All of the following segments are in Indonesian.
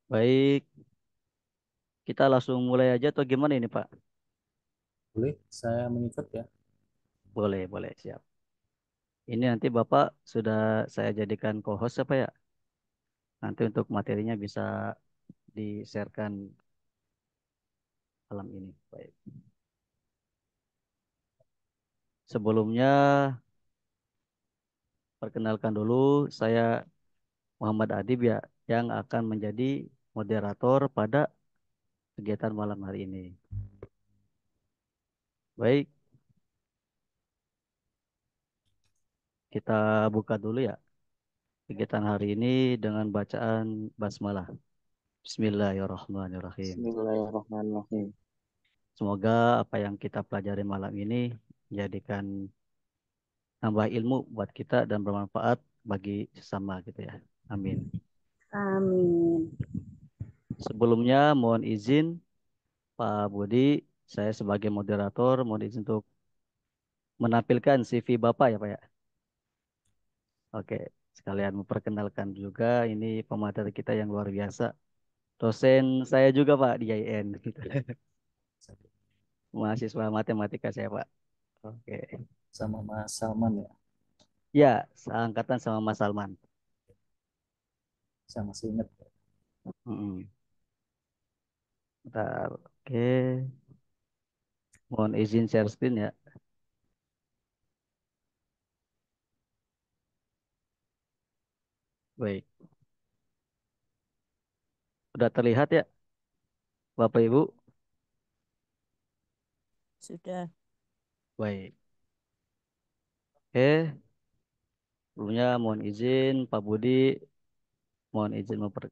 Baik, kita langsung mulai aja atau gimana ini Pak? Boleh, saya mengikut ya. Boleh, boleh, siap. Ini nanti Bapak sudah saya jadikan co-host apa ya? Nanti untuk materinya bisa di-sharekan malam ini. Baik. Sebelumnya, perkenalkan dulu, saya Muhammad Adib ya, yang akan menjadi moderator pada kegiatan malam hari ini. Baik, kita buka dulu ya kegiatan hari ini dengan bacaan basmalah. Bismillahirrahmanirrahim. Bismillahirrahmanirrahim. Semoga apa yang kita pelajari malam ini menjadikan nambah ilmu buat kita dan bermanfaat bagi sesama gitu ya. Amin. Amin. Sebelumnya mohon izin Pak Budi, saya sebagai moderator mohon izin untuk menampilkan CV Bapak ya Pak ya. Oke, sekalian memperkenalkan juga ini pemateri kita yang luar biasa. Dosen saya juga Pak di IAIN gitu. Mahasiswa matematika saya Pak. Oke. Sama Mas Salman ya. Ya, seangkatan sama Mas Salman. Saya masih ingat. Mm-mm. Bentar. Oke. Mohon izin share screen ya. Baik. Udah terlihat ya, Bapak Ibu? Sudah. Baik. Oke. Sebelumnya mohon izin Pak Budi, mohon izin mohon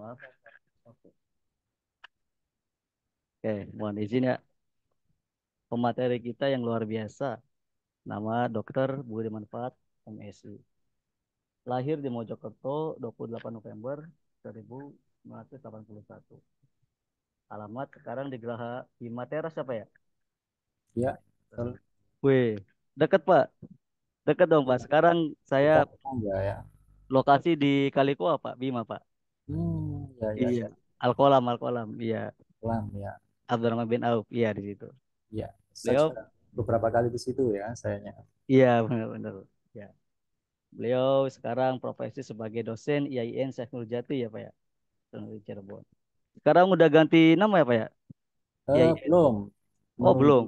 maaf. Oke. Oke, mohon izin ya. Pemateri kita yang luar biasa. Nama Dokter Budi Manfaat MSI. Lahir di Mojokerto 28 November 1981. Alamat sekarang di Geraha Bima Teras apa ya? Ya, betul. Wih, deket Pak. Deket dong Pak. Sekarang saya Dekat tangga ya. lokasi di Kalikoa Pak, Bima Pak. Ya, ya, Iya. ya. Alkolam, Alkolam. Iya. Pelan ya. Abdurrahman bin Auf. Iya di situ. Ya, saya Beliau, sudah beberapa kali di situ ya, sayanya. iya benar-benar. Ya. Beliau sekarang profesi sebagai dosen IAIN Syekh Nurjati ya Pak ya. Di Cirebon. Sekarang udah ganti nama ya Pak ya? IAIN. Belum. Oh Menunggu belum.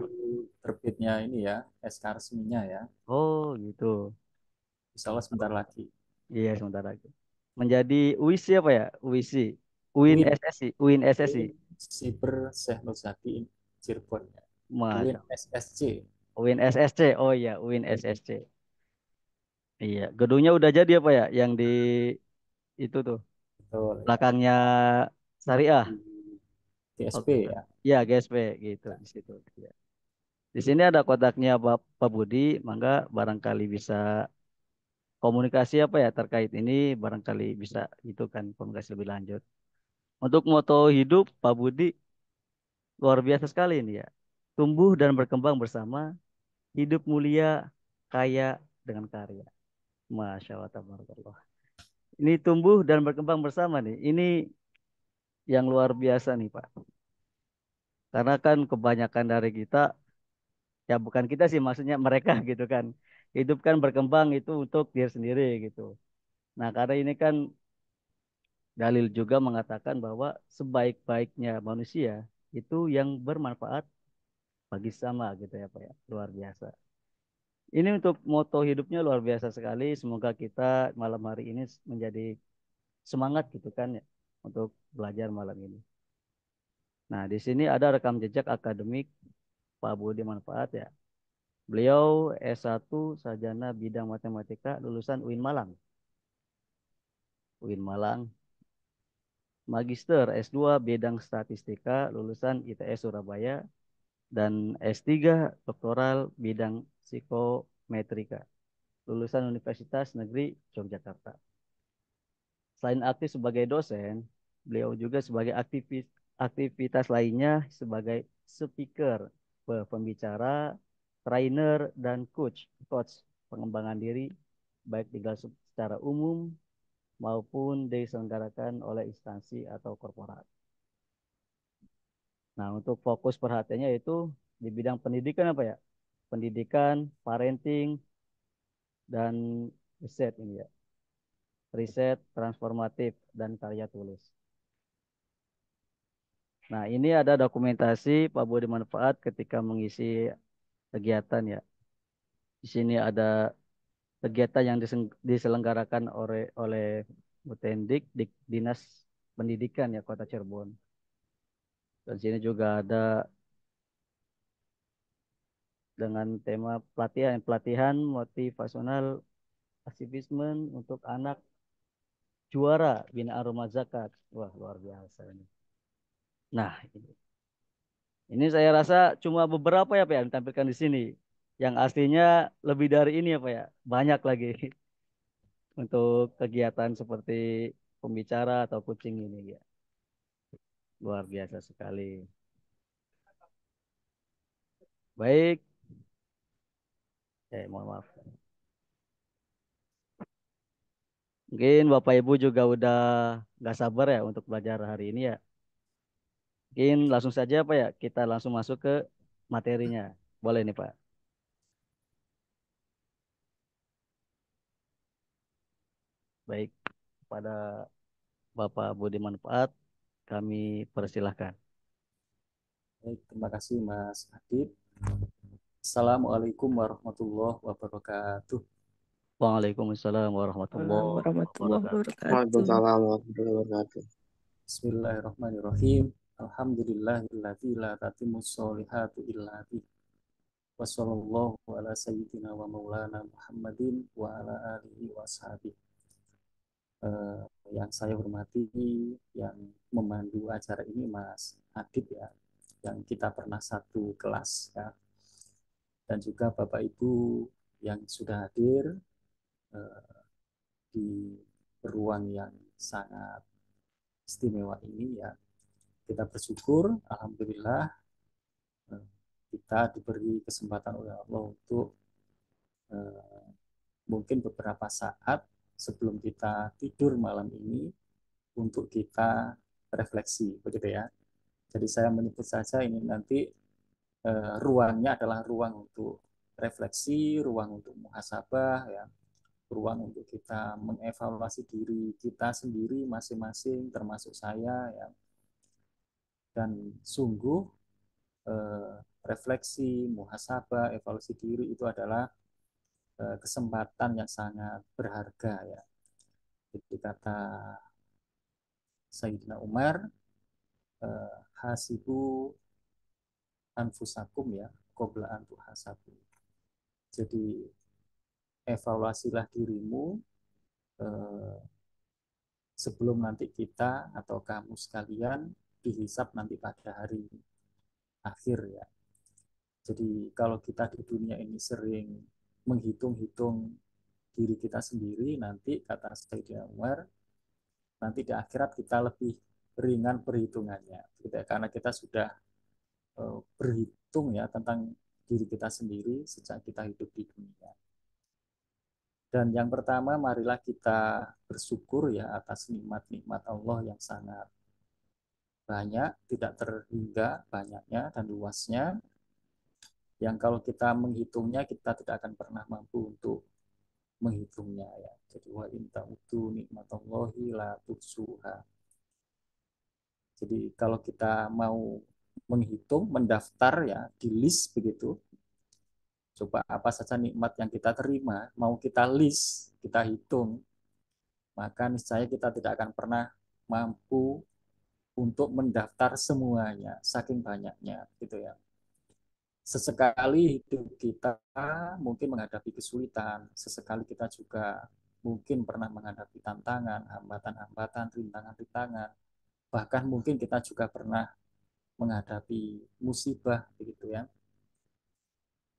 terbitnya ini ya, SK resminya ya. Oh gitu. Insya Allah sebentar lagi. Iya sebentar lagi. Menjadi UISI apa ya? UISI. UIN Win, SSI. UIN SSI. Win Siber Syekh Nurjati Cirebon ya. Win Masya Allah. SSC. UIN SSC. Oh iya, UIN SSC. Iya, gedungnya udah jadi apa ya? Yang di itu tuh Betul ya. belakangnya Syariah. Di Oh, TSP ya. ya GSP gitu di situ. Ya. Di sini ada kotaknya Pak Budi, mangga barangkali bisa komunikasi apa ya terkait ini, barangkali bisa itu kan komunikasi lebih lanjut. Untuk moto hidup Pak Budi luar biasa sekali ini ya. Tumbuh dan berkembang bersama, hidup mulia, kaya dengan karya. Masya Allah, tabarakallah. Ini tumbuh dan berkembang bersama nih. Ini yang luar biasa nih Pak. Karena kan kebanyakan dari kita, ya bukan kita sih maksudnya mereka gitu kan. Hidup kan berkembang itu untuk diri sendiri gitu. Nah karena ini kan dalil juga mengatakan bahwa sebaik-baiknya manusia itu yang bermanfaat bagi sama gitu ya Pak ya. Luar biasa. Ini untuk moto hidupnya luar biasa sekali. Semoga kita malam hari ini menjadi semangat gitu kan ya untuk belajar malam ini. Nah, di sini ada rekam jejak akademik Pak Budi Manfaat ya. Beliau S1 sarjana bidang matematika lulusan UIN Malang. UIN Malang. Magister S2 bidang statistika lulusan ITS Surabaya dan S3 doktoral bidang psikometrika lulusan Universitas Negeri Yogyakarta. Selain aktif sebagai dosen, beliau juga sebagai aktivitas lainnya sebagai speaker, pembicara, trainer, dan coach pengembangan diri, baik tinggal secara umum maupun diselenggarakan oleh instansi atau korporat. Nah, untuk fokus perhatiannya itu di bidang pendidikan apa ya? Pendidikan, parenting, dan riset ini ya. Riset, transformatif, dan karya tulis. Nah, ini ada dokumentasi Pak Budi Manfaat ketika mengisi kegiatan ya. Di sini ada kegiatan yang diselenggarakan oleh Butendik, Dinas Pendidikan ya Kota Cirebon. Dan sini juga ada dengan tema pelatihan pelatihan motivasional aktivisme untuk anak juara binaan rumah zakat. Wah, luar biasa ini. Nah, ini saya rasa cuma beberapa ya Pak yang ditampilkan di sini. Yang aslinya lebih dari ini ya Pak ya. Banyak lagi untuk kegiatan seperti pembicara atau coaching ini ya. Luar biasa sekali. Baik, mohon maaf. Mungkin Bapak Ibu juga udah nggak sabar ya untuk belajar hari ini ya. Mungkin langsung saja Pak ya, kita langsung masuk ke materinya. Boleh nih Pak. Baik, pada Bapak Budi Manfaat, kami persilahkan. Baik, terima kasih Mas Adib. Assalamualaikum warahmatullahi wabarakatuh. Waalaikumsalam warahmatullahi Warahmatullahi wabarakatuh. wabarakatuh. Waalaikumsalam warahmatullahi wabarakatuh. Bismillahirrahmanirrahim. Alhamdulillahilladzi la tatimmus solihatu illa bih. Wassallallahu ala sayyidina wa maulana Muhammadin wa ala alihi wa sahbihi. Yang saya hormati, yang memandu acara ini Mas Adib ya, yang kita pernah satu kelas ya, dan juga Bapak Ibu yang sudah hadir di ruang yang sangat istimewa ini ya. Kita bersyukur, alhamdulillah kita diberi kesempatan oleh Allah untuk mungkin beberapa saat sebelum kita tidur malam ini untuk kita refleksi, begitu ya. Jadi saya menyebut saja ini nanti ruangnya adalah ruang untuk refleksi, ruang untuk muhasabah, ya, ruang untuk kita mengevaluasi diri kita sendiri masing-masing, termasuk saya, ya. Dan sungguh refleksi, muhasabah, evaluasi diri itu adalah kesempatan yang sangat berharga ya. Jadi kata Sayyidina Umar, hasibu anfusakum ya, qabla an tuhasabu. Jadi evaluasilah dirimu sebelum nanti kita atau kamu sekalian dihisap nanti pada hari akhir ya. Jadi kalau kita di dunia ini sering menghitung-hitung diri kita sendiri, nanti kata Sayyidina Umar, nanti di akhirat kita lebih ringan perhitungannya. Gitu ya. Karena kita sudah berhitung ya tentang diri kita sendiri sejak kita hidup di dunia. Dan yang pertama, marilah kita bersyukur ya atas nikmat-nikmat Allah yang sangat banyak, tidak terhingga banyaknya dan luasnya, yang kalau kita menghitungnya, kita tidak akan pernah mampu untuk menghitungnya ya. Jadi wa in ta'udzu nikmatallahi la tuhsuha. Jadi kalau kita mau menghitung, mendaftar ya di list begitu, coba apa saja nikmat yang kita terima, mau kita list, kita hitung, maka niscaya kita tidak akan pernah mampu untuk mendaftar semuanya, saking banyaknya, gitu ya. Sesekali hidup kita mungkin menghadapi kesulitan, sesekali kita juga mungkin pernah menghadapi tantangan, hambatan-hambatan, rintangan-rintangan, bahkan mungkin kita juga pernah menghadapi musibah, begitu ya.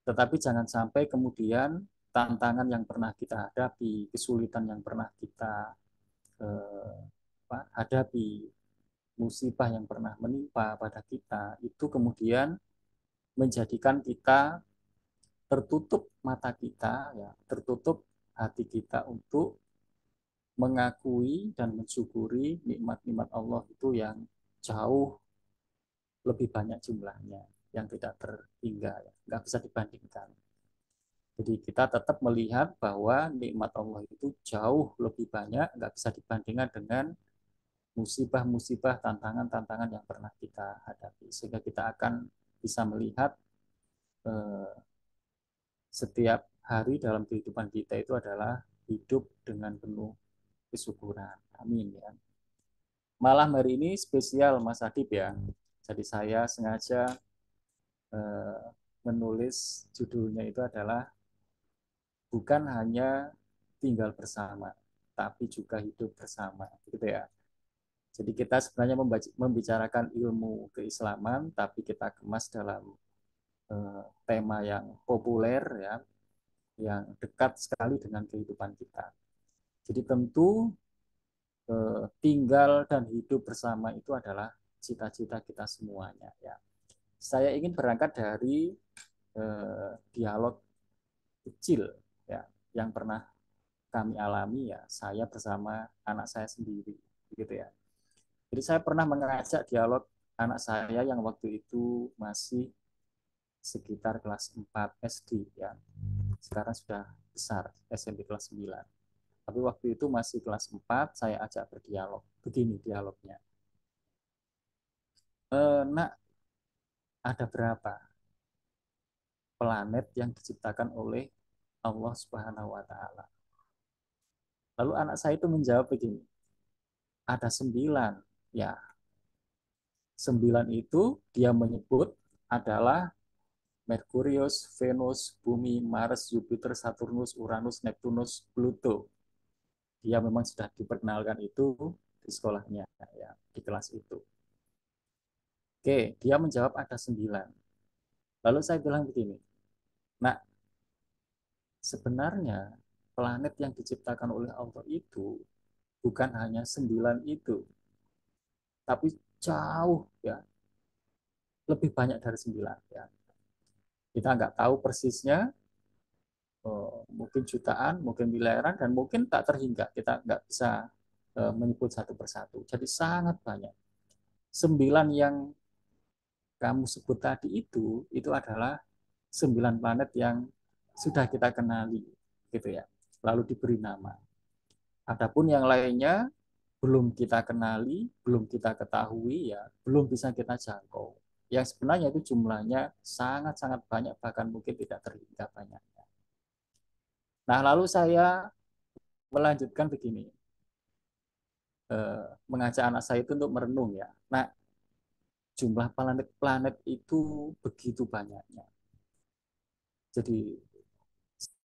Tetapi jangan sampai kemudian tantangan yang pernah kita hadapi, kesulitan yang pernah kita hadapi, musibah yang pernah menimpa pada kita, itu kemudian menjadikan kita tertutup mata kita, ya, tertutup hati kita untuk mengakui dan mensyukuri nikmat-nikmat Allah itu yang jauh lebih banyak jumlahnya, yang tidak terhingga, ya, nggak bisa dibandingkan. Jadi kita tetap melihat bahwa nikmat Allah itu jauh lebih banyak, nggak bisa dibandingkan dengan musibah-musibah, tantangan-tantangan yang pernah kita hadapi. Sehingga kita akan bisa melihat eh, setiap hari dalam kehidupan kita itu adalah hidup dengan penuh kesyukuran. Amin ya. Malam hari ini spesial Mas Adib ya. Jadi saya sengaja eh, menulis judulnya itu adalah bukan hanya tinggal bersama, tapi juga hidup bersama, gitu ya. Jadi kita sebenarnya membicarakan ilmu keislaman, tapi kita kemas dalam tema yang populer ya, yang dekat sekali dengan kehidupan kita. Jadi tentu tinggal dan hidup bersama itu adalah cita-cita kita semuanya ya. Saya ingin berangkat dari dialog kecil ya yang pernah kami alami ya, saya bersama anak saya sendiri gitu ya. Jadi saya pernah mengajak dialog anak saya yang waktu itu masih sekitar kelas 4 SD ya. Sekarang sudah besar, SMP kelas 9. Tapi waktu itu masih kelas 4, saya ajak berdialog. Begini dialognya. Nak, ada berapa planet yang diciptakan oleh Allah Subhanahu wa taala? Lalu anak saya itu menjawab begini, ada 9. Ya, 9 itu dia menyebut adalah Merkurius, Venus, Bumi, Mars, Jupiter, Saturnus, Uranus, Neptunus, Pluto. Dia memang sudah diperkenalkan itu di sekolahnya, ya, di kelas itu. Oke, dia menjawab ada 9. Lalu saya bilang begini, nah sebenarnya planet yang diciptakan oleh Allah itu bukan hanya 9 itu, tapi jauh ya, lebih banyak dari 9 ya. Kita nggak tahu persisnya, mungkin jutaan, mungkin miliaran, dan mungkin tak terhingga. Kita nggak bisa menyebut satu persatu. Jadi sangat banyak. 9 yang kamu sebut tadi itu adalah 9 planet yang sudah kita kenali, gitu ya. Lalu diberi nama. Adapun yang lainnya belum kita kenali, belum kita ketahui, ya, belum bisa kita jangkau. Yang sebenarnya itu jumlahnya sangat-sangat banyak, bahkan mungkin tidak terhingga banyaknya. Nah, lalu saya melanjutkan begini, mengajak anak saya itu untuk merenung ya. Nah, jumlah planet-planet itu begitu banyaknya. Jadi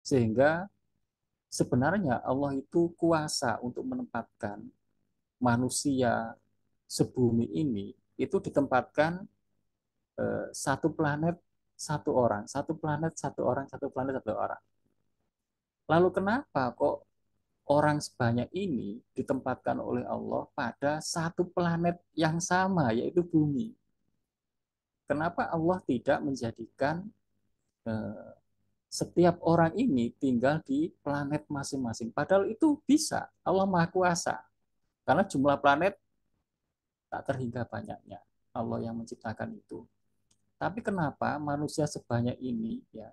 sehingga sebenarnya Allah itu kuasa untuk menempatkan manusia sebumi ini itu ditempatkan satu planet satu orang, satu planet satu orang, satu planet satu orang. Lalu kenapa kok orang sebanyak ini ditempatkan oleh Allah pada satu planet yang sama, yaitu bumi? Kenapa Allah tidak menjadikan eh, setiap orang ini tinggal di planet masing-masing? Padahal itu bisa, Allah Maha Kuasa. Karena jumlah planet tak terhingga banyaknya. Allah yang menciptakan itu. Tapi kenapa manusia sebanyak ini, ya,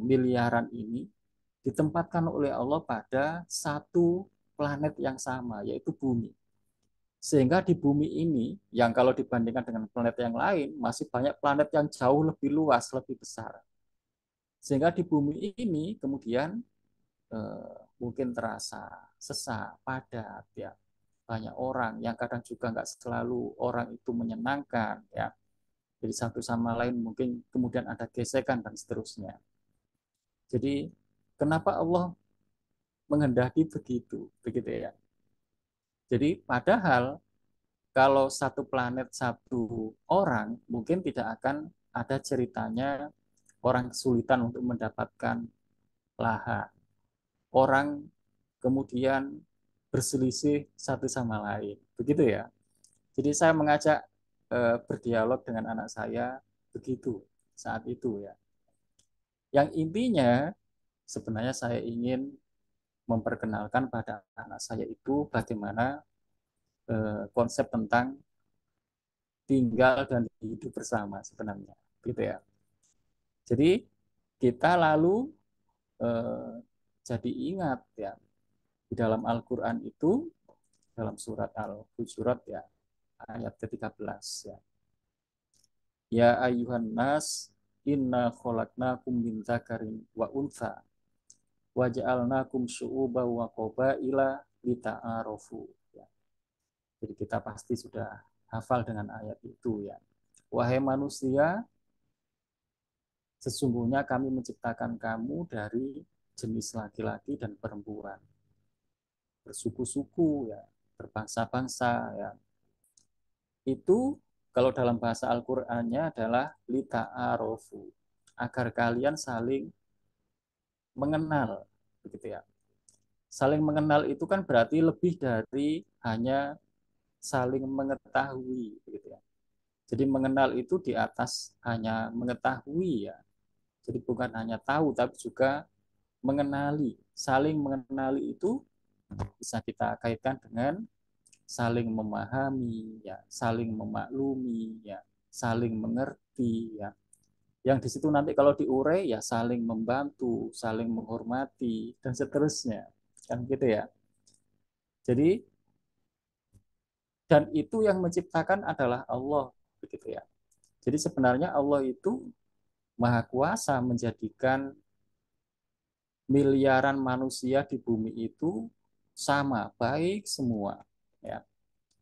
miliaran ini, ditempatkan oleh Allah pada satu planet yang sama, yaitu bumi. Sehingga di bumi ini, yang kalau dibandingkan dengan planet yang lain, masih banyak planet yang jauh lebih luas, lebih besar. Sehingga di bumi ini kemudian mungkin terasa sesak, padat, ya, banyak orang yang kadang juga nggak selalu orang itu menyenangkan, ya. Jadi satu sama lain mungkin kemudian ada gesekan dan seterusnya. Jadi kenapa Allah menghendaki begitu, begitu ya. Jadi padahal kalau satu planet satu orang mungkin tidak akan ada ceritanya orang kesulitan untuk mendapatkan lahan. Orang kemudian berselisih satu sama lain. Begitu ya. Jadi saya mengajak berdialog dengan anak saya begitu saat itu ya. Yang intinya sebenarnya saya ingin memperkenalkan pada anak saya itu bagaimana konsep tentang tinggal dan hidup bersama sebenarnya, gitu ya. Jadi kita lalu eh, jadi ingat ya di dalam Al-Qur'an itu dalam surat Al-Hujurat ya ayat ke-13 ya. Ya ayuhan nas inna khalaqnakum min dzakarin wa untha wa ja'alnakum syu'uban wa qabaila lita'arafu ya. Jadi kita pasti sudah hafal dengan ayat itu ya. Wahai manusia, sesungguhnya kami menciptakan kamu dari jenis laki-laki dan perempuan, bersuku-suku ya, berbangsa-bangsa ya. Itu kalau dalam bahasa Al-Qur'annya adalah lita'arofu, agar kalian saling mengenal, begitu ya. Saling mengenal itu kan berarti lebih dari hanya saling mengetahui, begitu ya. Jadi mengenal itu di atas hanya mengetahui ya. Jadi bukan hanya tahu tapi juga mengenali. Saling mengenali itu bisa kita kaitkan dengan saling memahami ya, saling memaklumi ya, saling mengerti ya. Yang di situ nanti kalau diurai ya saling membantu, saling menghormati dan seterusnya. Kan gitu ya. Jadi dan itu yang menciptakan adalah Allah begitu ya. Jadi sebenarnya Allah itu maha kuasa menjadikan miliaran manusia di bumi itu sama, baik semua. Ya.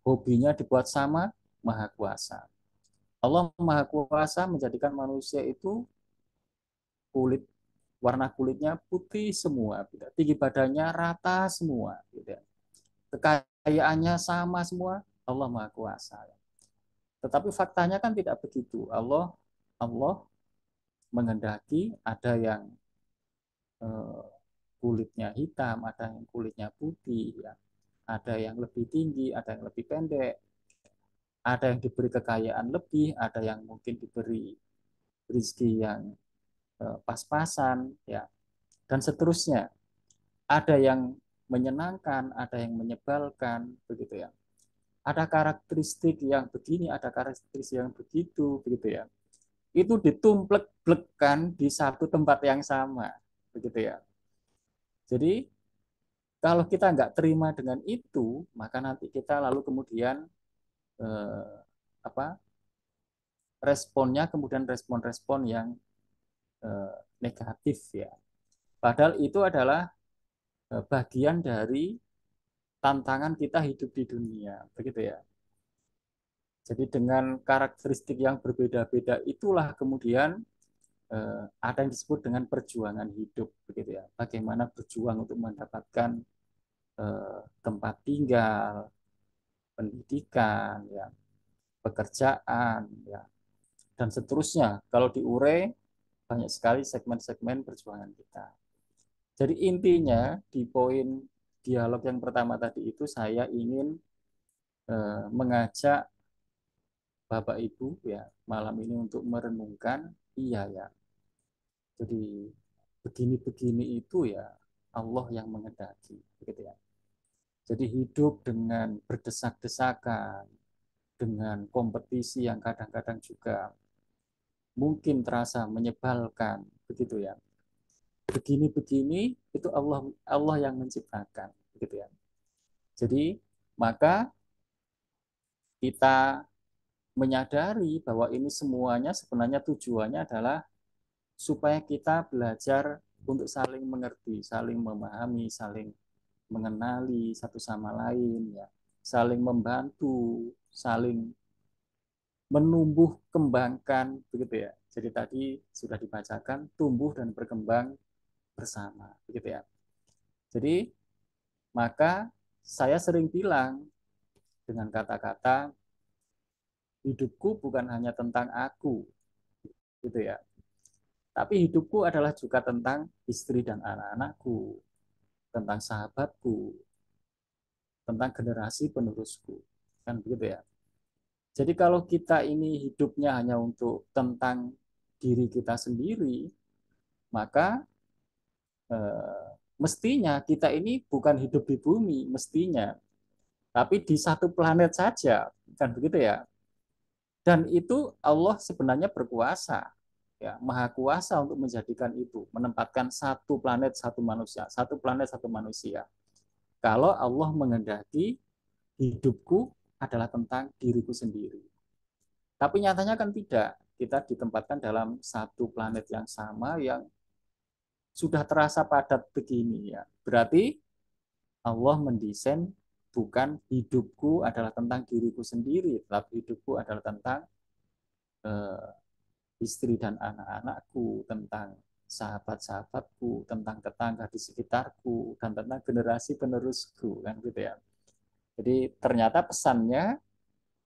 Hobinya dibuat sama, maha kuasa. Allah maha kuasa menjadikan manusia itu kulit warna kulitnya putih semua, gitu. Tinggi badannya rata semua, gitu. Kekayaannya sama semua, Allah maha kuasa. Tetapi faktanya kan tidak begitu. Allah menghendaki ada yang eh, kulitnya hitam, ada yang kulitnya putih, ya. Ada yang lebih tinggi, ada yang lebih pendek, ada yang diberi kekayaan lebih, ada yang mungkin diberi rezeki yang pas-pasan, ya, dan seterusnya. Ada yang menyenangkan, ada yang menyebalkan, begitu ya. Ada karakteristik yang begini, ada karakteristik yang begitu, begitu ya. Itu ditumplek-plekkan di satu tempat yang sama, begitu ya. Jadi kalau kita nggak terima dengan itu, maka nanti kita lalu kemudian eh, apa responnya kemudian respon-respon yang negatif ya. Padahal itu adalah bagian dari tantangan kita hidup di dunia, begitu ya. Jadi dengan karakteristik yang berbeda-beda itulah kemudian ada yang disebut dengan perjuangan hidup, begitu ya. Bagaimana berjuang untuk mendapatkan tempat tinggal, pendidikan, ya, pekerjaan, ya, dan seterusnya. Kalau diurai banyak sekali segmen-segmen perjuangan kita. Jadi intinya di poin dialog yang pertama tadi itu saya ingin mengajak Bapak Ibu ya malam ini untuk merenungkan iya ya. Jadi begini-begini itu ya Allah yang mengendaki begitu ya. Jadi hidup dengan berdesak-desakan, dengan kompetisi yang kadang-kadang juga mungkin terasa menyebalkan begitu ya. Begini-begini itu Allah Allah yang menciptakan begitu ya. Jadi maka kita menyadari bahwa ini semuanya sebenarnya tujuannya adalah supaya kita belajar untuk saling mengerti, saling memahami, saling mengenali satu sama lain ya, saling membantu, saling menumbuh kembangkan begitu ya. Jadi tadi sudah dibacakan tumbuh dan berkembang bersama begitu ya. Jadi maka saya sering bilang dengan kata-kata hidupku bukan hanya tentang aku gitu ya. Tapi hidupku adalah juga tentang istri dan anak-anakku, tentang sahabatku, tentang generasi penerusku. Kan begitu ya. Jadi kalau kita ini hidupnya hanya untuk tentang diri kita sendiri, maka mestinya kita ini bukan hidup di bumi, mestinya, tapi di satu planet saja, kan begitu ya. Dan itu Allah sebenarnya berkuasa, ya, maha kuasa untuk menjadikan itu, menempatkan satu planet satu manusia, satu planet satu manusia. Kalau Allah mengendaki hidupku adalah tentang diriku sendiri. Tapi nyatanya kan tidak. Kita ditempatkan dalam satu planet yang sama yang sudah terasa padat begini ya. Berarti Allah mendesain bukan hidupku adalah tentang diriku sendiri, tapi hidupku adalah tentang eh, istri dan anak-anakku, tentang sahabat-sahabatku, tentang tetangga di sekitarku, dan tentang generasi penerusku, kan gitu ya. Jadi ternyata pesannya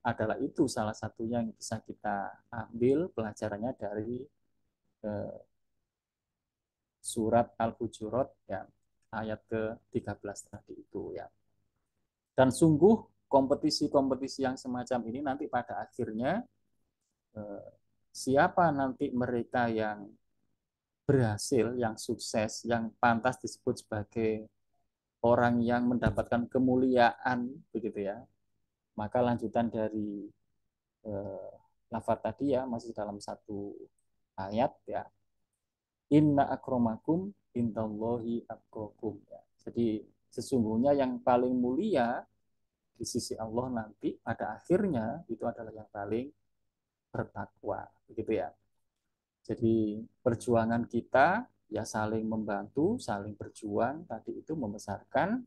adalah itu salah satunya yang bisa kita ambil pelajarannya dari eh, surat Al-Hujurat ya, ayat ke-13 tadi itu ya. Dan sungguh kompetisi-kompetisi yang semacam ini nanti pada akhirnya siapa nanti mereka yang berhasil, yang sukses, yang pantas disebut sebagai orang yang mendapatkan kemuliaan begitu ya. Maka lanjutan dari eh, lafaz tadi ya masih dalam satu ayat ya. Inna akromakum indallahi atqakum ya. Jadi sesungguhnya yang paling mulia di sisi Allah nanti pada akhirnya itu adalah yang paling bertakwa begitu ya. Jadi perjuangan kita ya saling membantu, saling berjuang tadi itu membesarkan,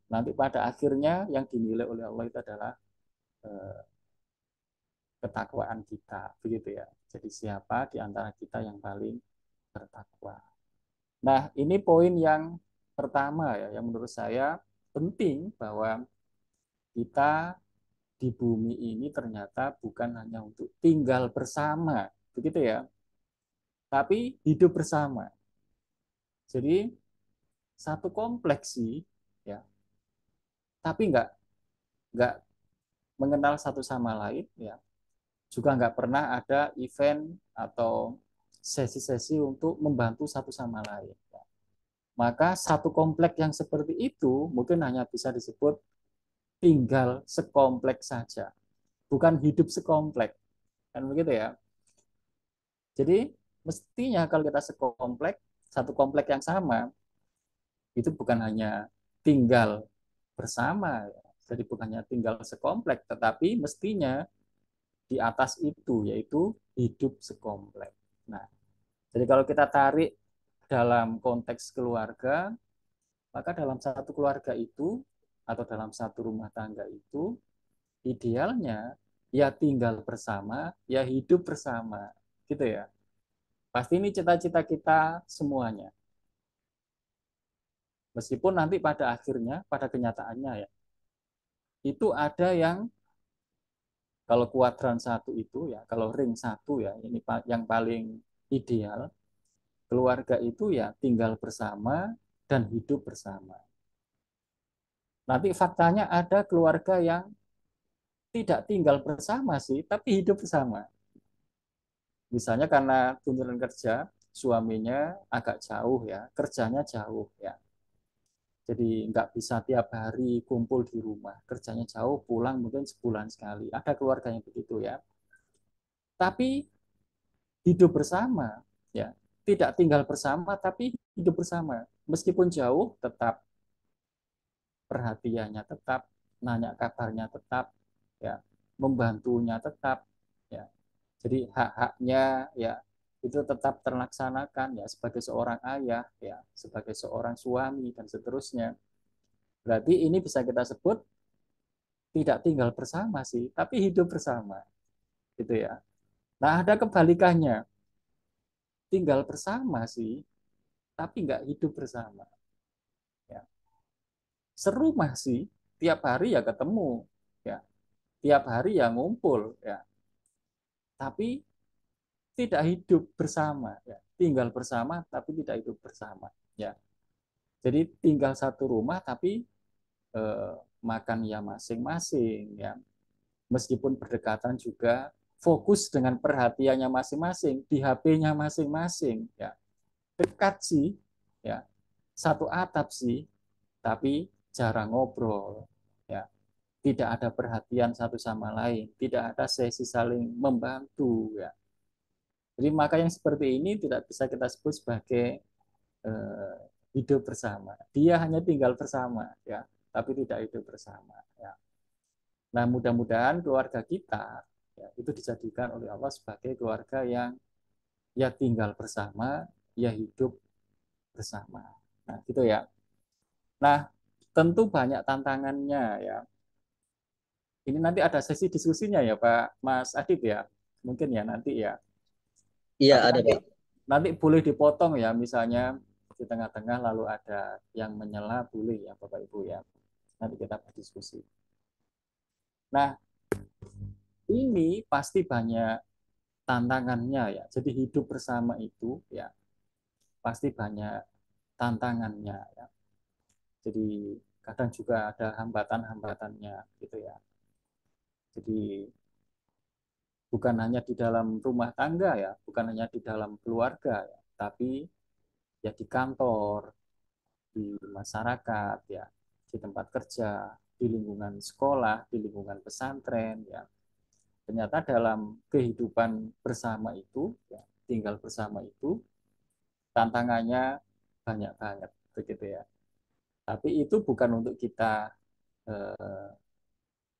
nanti pada akhirnya yang dinilai oleh Allah itu adalah eh, ketakwaan kita begitu ya. Jadi siapa di antara kita yang paling bertakwa. Nah, ini poin yang pertama ya, yang menurut saya penting bahwa kita di bumi ini ternyata bukan hanya untuk tinggal bersama, begitu ya, tapi hidup bersama. Jadi satu kompleks sih, ya, tapi nggak mengenal satu sama lain, ya, juga nggak pernah ada event atau sesi-sesi untuk membantu satu sama lain. Ya. Maka satu kompleks yang seperti itu mungkin hanya bisa disebut tinggal sekompleks saja, bukan hidup sekompleks, kan begitu ya. Jadi mestinya kalau kita sekompleks, satu kompleks yang sama, itu bukan hanya tinggal bersama, ya. Jadi bukannya tinggal sekompleks, tetapi mestinya di atas itu, yaitu hidup sekompleks. Nah, jadi kalau kita tarik dalam konteks keluarga, maka dalam satu keluarga itu, atau dalam satu rumah tangga itu, idealnya ya tinggal bersama, ya hidup bersama, gitu ya. Pasti ini cita-cita kita semuanya. Meskipun nanti pada akhirnya, pada kenyataannya ya, itu ada yang kalau kuadran satu itu ya, kalau ring satu ya, ini yang paling ideal, keluarga itu ya tinggal bersama dan hidup bersama. Nanti faktanya ada keluarga yang tidak tinggal bersama sih, tapi hidup bersama. Misalnya karena tuntutan kerja, suaminya agak jauh ya, kerjanya jauh ya. Jadi nggak bisa tiap hari kumpul di rumah, kerjanya jauh, pulang mungkin sebulan sekali. Ada keluarga yang begitu ya. Tapi hidup bersama, ya tidak tinggal bersama, tapi hidup bersama. Meskipun jauh, tetap perhatiannya tetap, nanya kabarnya tetap, ya membantunya tetap, ya. Jadi hak-haknya ya itu tetap terlaksanakan ya sebagai seorang ayah, ya sebagai seorang suami dan seterusnya. Berarti ini bisa kita sebut tidak tinggal bersama sih, tapi hidup bersama, gitu ya. Nah, ada kebalikannya, tinggal bersama sih, tapi nggak hidup bersama. Ya. Serumah sih, tiap hari ya ketemu, ya, tiap hari ya ngumpul, ya, tapi tidak hidup bersama, ya, tinggal bersama tapi tidak hidup bersama, ya. Jadi tinggal satu rumah tapi makan ya masing-masing, ya, meskipun berdekatan juga fokus dengan perhatiannya masing-masing di HP-nya masing-masing, ya, dekat sih, ya, satu atap sih, tapi jarang ngobrol, ya. Tidak ada perhatian satu sama lain, tidak ada sesi saling membantu, ya. Jadi maka yang seperti ini tidak bisa kita sebut sebagai eh, hidup bersama. Dia hanya tinggal bersama, ya, tapi tidak hidup bersama, ya. Nah, mudah-mudahan keluarga kita, ya, itu dijadikan oleh Allah sebagai keluarga yang ya tinggal bersama, ya hidup bersama. Nah, gitu ya. Nah, tentu banyak tantangannya, ya. Ini nanti ada sesi diskusinya ya Pak Mas Adit, ya. Mungkin ya nanti, ya. Iya Tapi ada nanti Pak. nanti boleh dipotong ya, misalnya di tengah-tengah lalu ada yang menyela, boleh ya Bapak Ibu, ya. Nanti kita berdiskusi. Nah, ini pasti banyak tantangannya, ya. Jadi hidup bersama itu, ya, pasti banyak tantangannya, ya. Jadi kadang juga ada hambatan-hambatannya gitu ya. Jadi bukan hanya di dalam rumah tangga, ya, bukan hanya di dalam keluarga, ya, tapi ya di kantor, di masyarakat, ya, di tempat kerja, di lingkungan sekolah, di lingkungan pesantren, ya. Ternyata dalam kehidupan bersama itu, ya, tinggal bersama itu, tantangannya banyak banget, begitu ya. Tapi itu bukan untuk kita eh,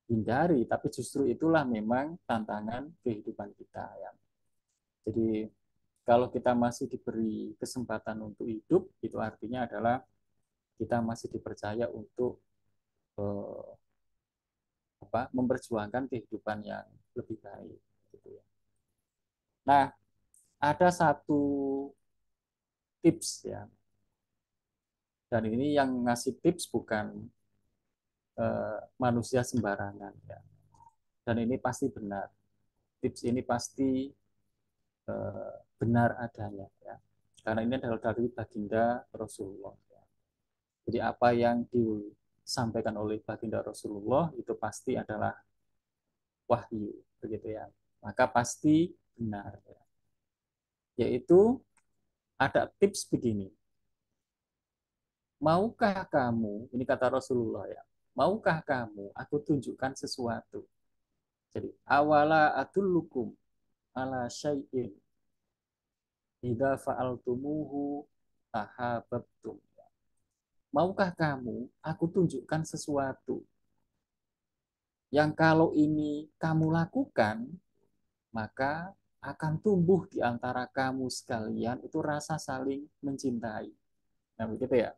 hindari, tapi justru itulah memang tantangan kehidupan kita, ya. Jadi kalau kita masih diberi kesempatan untuk hidup, itu artinya adalah kita masih dipercaya untuk eh, memperjuangkan kehidupan yang lebih baik, gitu ya. Nah, ada satu tips, ya, dan ini yang ngasih tips bukan manusia sembarangan, ya. Dan ini pasti benar. Tips ini pasti benar adanya, ya. Karena ini adalah dari baginda Rasulullah, ya. Jadi apa yang disampaikan oleh baginda Rasulullah itu pasti adalah wahyu, begitu ya. Maka pasti benar, ya. Yaitu ada tips begini. Maukah kamu, ini kata Rasulullah, ya. Maukah kamu aku tunjukkan sesuatu. Jadi awala adullukum ala syai'in idza fa'altumuhu tahabbtum. Maukah kamu aku tunjukkan sesuatu yang kalau ini kamu lakukan, maka akan tumbuh di antara kamu sekalian itu rasa saling mencintai. Nah, begitu ya.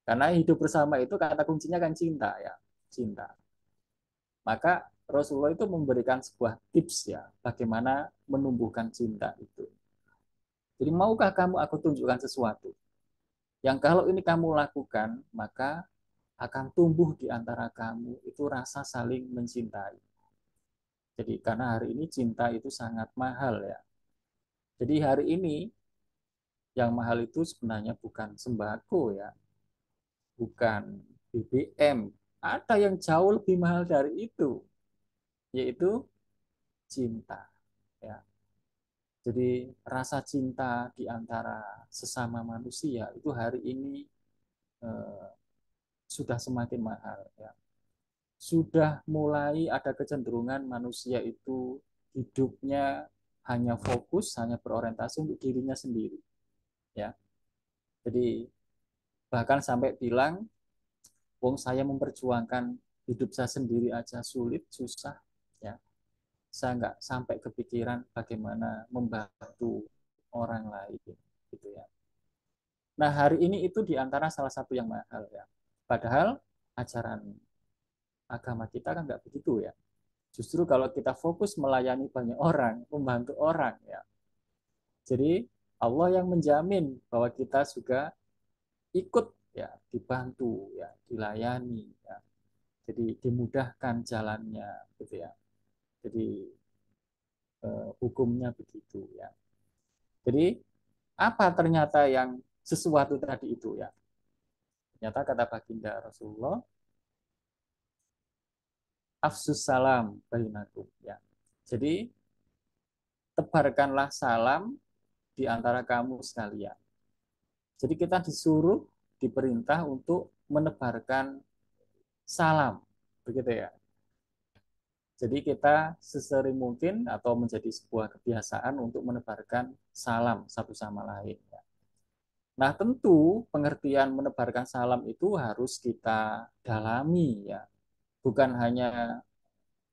Karena hidup bersama itu kata kuncinya kan cinta, ya. Cinta. Maka Rasulullah itu memberikan sebuah tips, ya, bagaimana menumbuhkan cinta itu. Jadi maukah kamu aku tunjukkan sesuatu yang kalau ini kamu lakukan, maka akan tumbuh di antara kamu itu rasa saling mencintai. Jadi karena hari ini cinta itu sangat mahal, ya. Jadi hari ini yang mahal itu sebenarnya bukan sembako, ya, bukan BBM. Ada yang jauh lebih mahal dari itu, yaitu cinta, ya. Jadi rasa cinta di antara sesama manusia itu hari ini eh, sudah semakin mahal, ya. Sudah mulai ada kecenderungan manusia itu hidupnya hanya fokus, hanya berorientasi untuk dirinya sendiri, ya. Jadi bahkan sampai bilang, wong saya memperjuangkan hidup saya sendiri aja sulit, susah, ya. Saya nggak sampai kepikiran bagaimana membantu orang lain, gitu ya. Nah, hari ini itu diantara salah satu yang mahal, ya. Padahal ajaran agama kita kan nggak begitu, ya. Justru kalau kita fokus melayani banyak orang, membantu orang, ya. Jadi Allah yang menjamin bahwa kita juga ikut, ya, dibantu, ya, dilayani, ya. Jadi dimudahkan jalannya, gitu ya. Jadi hukumnya begitu, ya. Jadi apa ternyata yang sesuatu tadi itu, ya? Ternyata kata baginda Rasulullah, afsus salam bainakum, ya. Jadi tebarkanlah salam di antara kamu sekalian. Jadi kita disuruh diperintah untuk menebarkan salam, begitu ya. Jadi kita sesering mungkin atau menjadi sebuah kebiasaan untuk menebarkan salam satu sama lain. Nah, tentu pengertian menebarkan salam itu harus kita dalami ya. Bukan hanya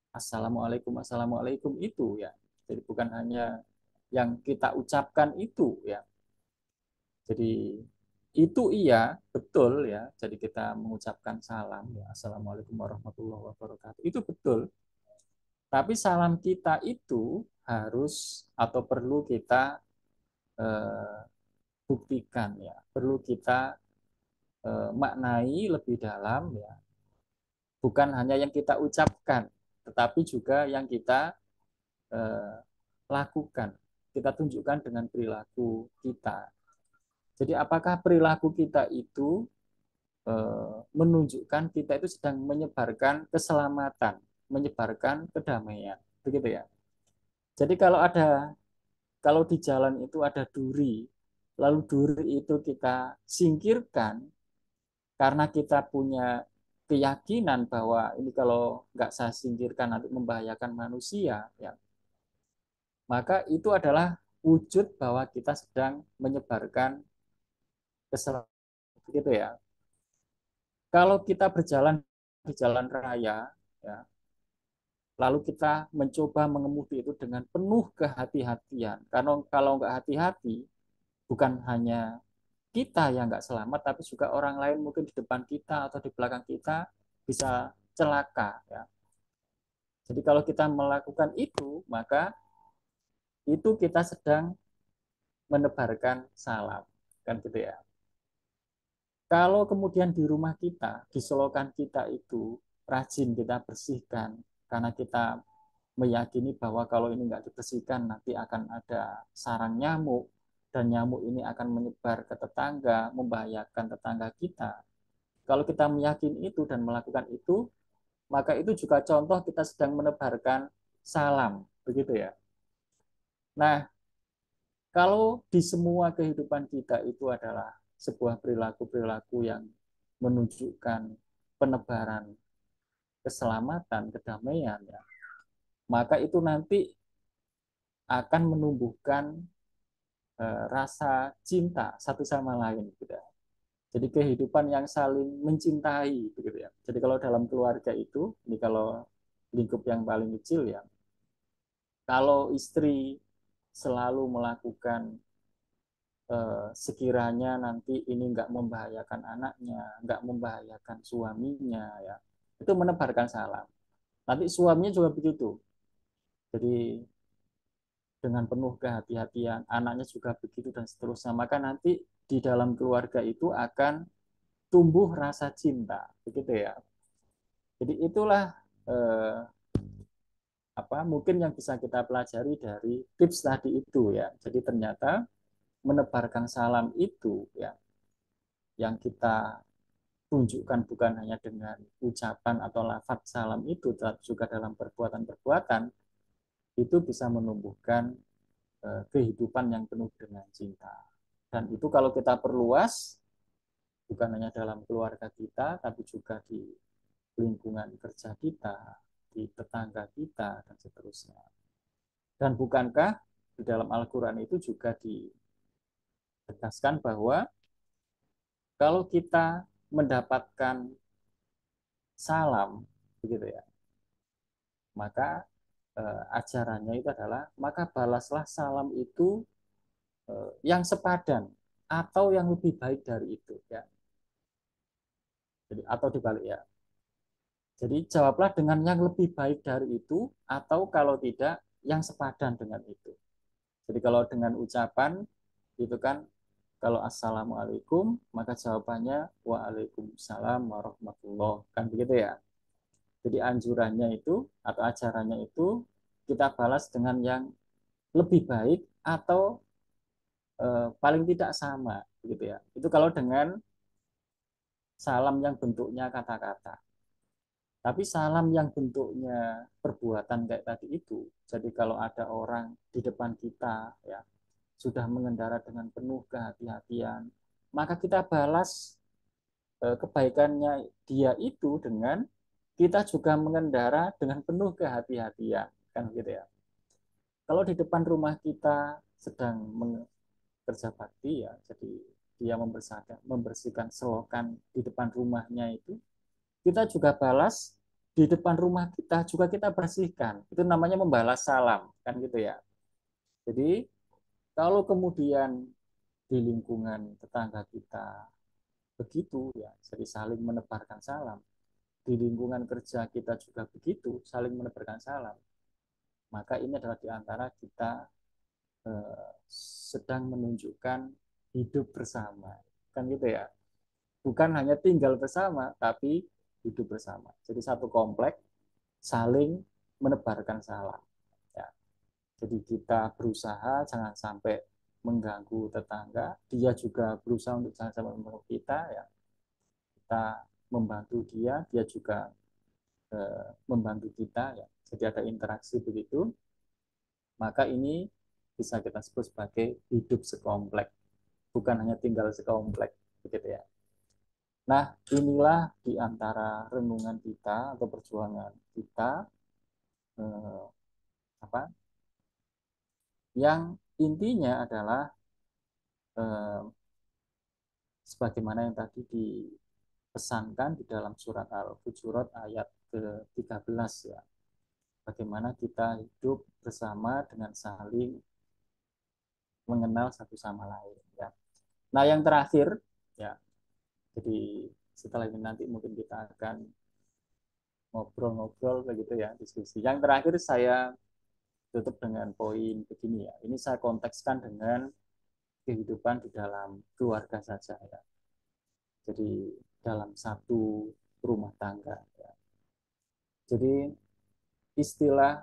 assalamualaikum assalamualaikum itu ya. Jadi bukan hanya yang kita ucapkan itu ya. Jadi itu iya betul ya. Jadi kita mengucapkan salam ya, assalamualaikum warahmatullahi wabarakatuh. Itu betul. Tapi salam kita itu harus atau perlu kita eh, buktikan ya, perlu kita maknai lebih dalam ya, bukan hanya yang kita ucapkan, tetapi juga yang kita eh, lakukan, kita tunjukkan dengan perilaku kita. Jadi apakah perilaku kita itu menunjukkan kita itu sedang menyebarkan keselamatan, menyebarkan kedamaian, begitu ya. Jadi kalau di jalan itu ada duri, lalu duri itu kita singkirkan karena kita punya keyakinan bahwa ini kalau nggak saya singkirkan nanti membahayakan manusia, ya, maka itu adalah wujud bahwa kita sedang menyebarkan keselamatan, gitu ya. Kalau kita berjalan di jalan raya, ya, lalu kita mencoba mengemudi itu dengan penuh kehati-hatian, karena kalau nggak hati-hati, bukan hanya kita yang nggak selamat, tapi juga orang lain mungkin di depan kita atau di belakang kita bisa celaka. Ya. Jadi kalau kita melakukan itu, maka itu kita sedang menebarkan salam, kan gitu ya. Kalau kemudian di rumah kita, di selokan kita itu rajin kita bersihkan, karena kita meyakini bahwa kalau ini nggak dibersihkan nanti akan ada sarang nyamuk, dan nyamuk ini akan menyebar ke tetangga, membahayakan tetangga kita. Kalau kita meyakini itu dan melakukan itu, maka itu juga contoh kita sedang menebarkan salam, begitu ya. Nah, kalau di semua kehidupan kita itu adalah sebuah perilaku-perilaku yang menunjukkan penebaran keselamatan, kedamaian, ya, maka itu nanti akan menumbuhkan rasa cinta satu sama lain, gitu ya. Jadi kehidupan yang saling mencintai, begitu ya. Jadi kalau dalam keluarga itu, ini kalau lingkup yang paling kecil ya, kalau istri selalu melakukan sekiranya nanti ini nggak membahayakan anaknya, nggak membahayakan suaminya, ya, itu menebarkan salam. Nanti suaminya juga begitu. Jadi dengan penuh kehati-hatian, anaknya juga begitu dan seterusnya. Maka nanti di dalam keluarga itu akan tumbuh rasa cinta, begitu ya. Jadi itulah eh, apa mungkin yang bisa kita pelajari dari tips tadi itu ya. Jadi ternyata menebarkan salam itu ya yang kita tunjukkan bukan hanya dengan ucapan atau lafaz salam itu, tetapi juga dalam perbuatan-perbuatan itu bisa menumbuhkan kehidupan yang penuh dengan cinta. Dan itu kalau kita perluas bukan hanya dalam keluarga kita, tapi juga di lingkungan kerja kita, di tetangga kita, dan seterusnya. Dan bukankah di dalam Al-Quran itu juga ditegaskan bahwa kalau kita mendapatkan salam, begitu ya, maka ajarannya itu adalah maka balaslah salam itu yang sepadan atau yang lebih baik dari itu, ya. Jadi atau dibalik ya. Jadi jawablah dengan yang lebih baik dari itu atau kalau tidak yang sepadan dengan itu. Jadi kalau dengan ucapan itu kan kalau assalamualaikum maka jawabannya waalaikumsalam warahmatullah, kan begitu ya. Jadi anjurannya itu atau ajarannya itu kita balas dengan yang lebih baik atau paling tidak sama, gitu ya. Itu kalau dengan salam yang bentuknya kata-kata. Tapi salam yang bentuknya perbuatan kayak tadi itu, jadi kalau ada orang di depan kita ya sudah mengendara dengan penuh kehati-hatian, maka kita balas kebaikannya dia itu dengan kita juga mengendara dengan penuh kehati-hatian, kan gitu ya. Kalau di depan rumah kita sedang kerja bakti ya, jadi dia membersihkan selokan di depan rumahnya itu, kita juga balas di depan rumah kita juga kita bersihkan. Itu namanya membalas salam, kan gitu ya. Jadi kalau kemudian di lingkungan tetangga kita begitu ya, jadi saling menebarkan salam. Di lingkungan kerja kita juga begitu, saling menebarkan salam. Maka ini adalah di antara kita sedang menunjukkan hidup bersama, kan gitu ya. Bukan hanya tinggal bersama, tapi hidup bersama. Jadi satu komplek saling menebarkan salam. Ya. Jadi kita berusaha jangan sampai mengganggu tetangga, dia juga berusaha untuk jangan sampai mengganggu kita. Ya. Kita membantu dia, dia juga membantu kita. Ya. Jadi ada interaksi begitu. Maka ini bisa kita sebut sebagai hidup sekomplek, bukan hanya tinggal sekomplek, begitu ya. Nah, inilah di antara renungan kita atau perjuangan kita eh, apa yang intinya adalah eh, sebagaimana yang tadi dipesankan di dalam surat Al-Hujurat ayat ke-13 ya. Bagaimana kita hidup bersama dengan saling mengenal satu sama lain ya. Nah, yang terakhir ya, jadi setelah ini nanti mungkin kita akan ngobrol-ngobrol begitu ya, diskusi. Yang terakhir saya tutup dengan poin begini ya. Ini saya kontekskan dengan kehidupan di dalam keluarga saja ya. Jadi dalam satu rumah tangga ya. Jadi istilah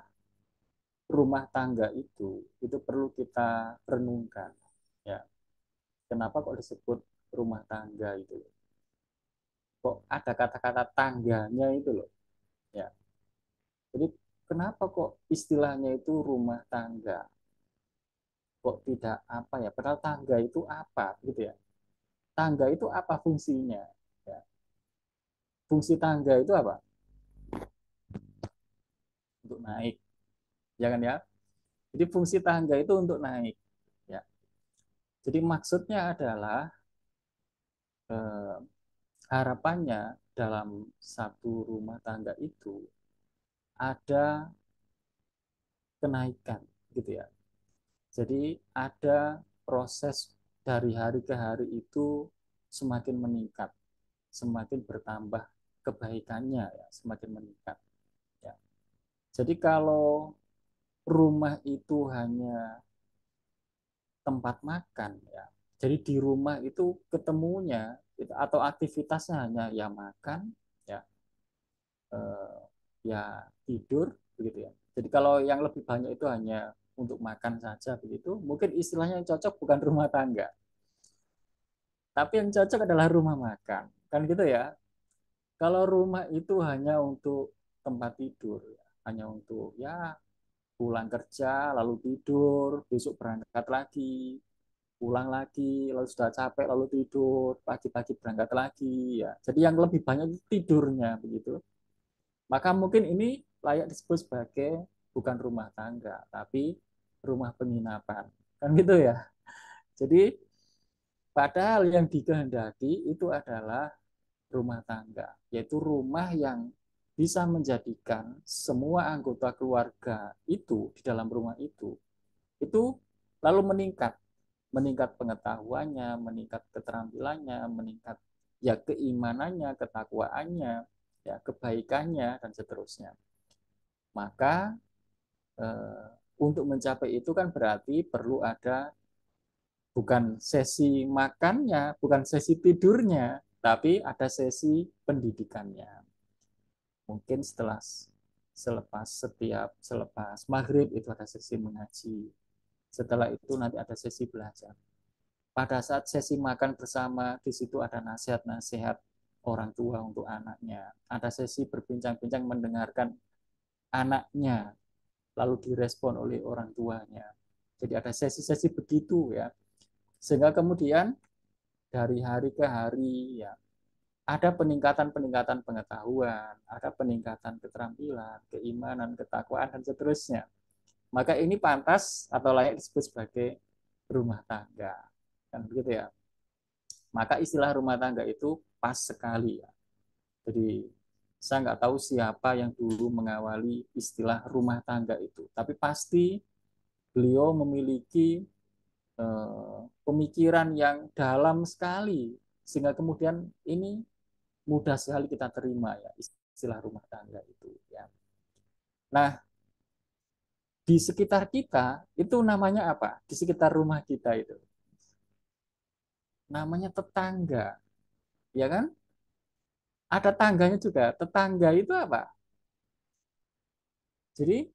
rumah tangga itu perlu kita renungkan ya. Kenapa kok disebut rumah tangga itu? Kok ada kata-kata tangganya itu loh ya. Jadi kenapa kok istilahnya itu rumah tangga? Kok tidak apa ya? Padahal tangga itu apa gitu ya? Tangga itu apa fungsinya? Ya. Fungsi tangga itu apa? Untuk naik, ya kan ya? Jadi fungsi tangga itu untuk naik. Ya. Jadi maksudnya adalah eh, harapannya dalam satu rumah tangga itu ada kenaikan, gitu ya. Jadi ada proses dari hari ke hari itu semakin meningkat, semakin bertambah kebaikannya, ya, semakin meningkat. Ya. Jadi kalau rumah itu hanya tempat makan ya. Jadi di rumah itu ketemunya atau aktivitasnya hanya ya makan ya eh, ya tidur begitu ya. Jadi kalau yang lebih banyak itu hanya untuk makan saja begitu, mungkin istilahnya yang cocok bukan rumah tangga, tapi yang cocok adalah rumah makan. Kan gitu ya. Kalau rumah itu hanya untuk tempat tidur, ya. Hanya untuk ya pulang kerja lalu tidur, besok berangkat lagi, pulang lagi, lalu sudah capek, lalu tidur, pagi-pagi berangkat lagi, ya. Jadi yang lebih banyak itu tidurnya, begitu. Maka mungkin ini layak disebut sebagai bukan rumah tangga, tapi rumah penginapan, kan gitu ya. Jadi padahal yang dikehendaki itu adalah rumah tangga, yaitu rumah yang bisa menjadikan semua anggota keluarga itu di dalam rumah itu lalu meningkat pengetahuannya, meningkat keterampilannya, meningkat ya keimanannya, ketakwaannya, ya kebaikannya dan seterusnya. Maka untuk mencapai itu kan berarti perlu ada bukan sesi makannya, bukan sesi tidurnya, tapi ada sesi pendidikannya. Mungkin selepas maghrib itu ada sesi mengaji. Setelah itu nanti ada sesi belajar. Pada saat sesi makan bersama, di situ ada nasihat-nasihat orang tua untuk anaknya. Ada sesi berbincang-bincang mendengarkan anaknya, lalu direspon oleh orang tuanya. Jadi ada sesi-sesi begitu ya. Sehingga kemudian dari hari ke hari ya ada peningkatan-peningkatan pengetahuan, ada peningkatan keterampilan, keimanan, ketakwaan, dan seterusnya. Maka ini pantas atau layak disebut sebagai rumah tangga. Kan begitu ya. Maka istilah rumah tangga itu pas sekali ya. Jadi saya nggak tahu siapa yang dulu mengawali istilah rumah tangga itu. Tapi pasti beliau memiliki pemikiran yang dalam sekali. Sehingga kemudian ini mudah sekali kita terima ya istilah rumah tangga itu. Ya. Nah, di sekitar kita itu namanya apa? Di sekitar rumah kita itu namanya tetangga, ya kan? Ada tangganya juga. Tetangga itu apa? Jadi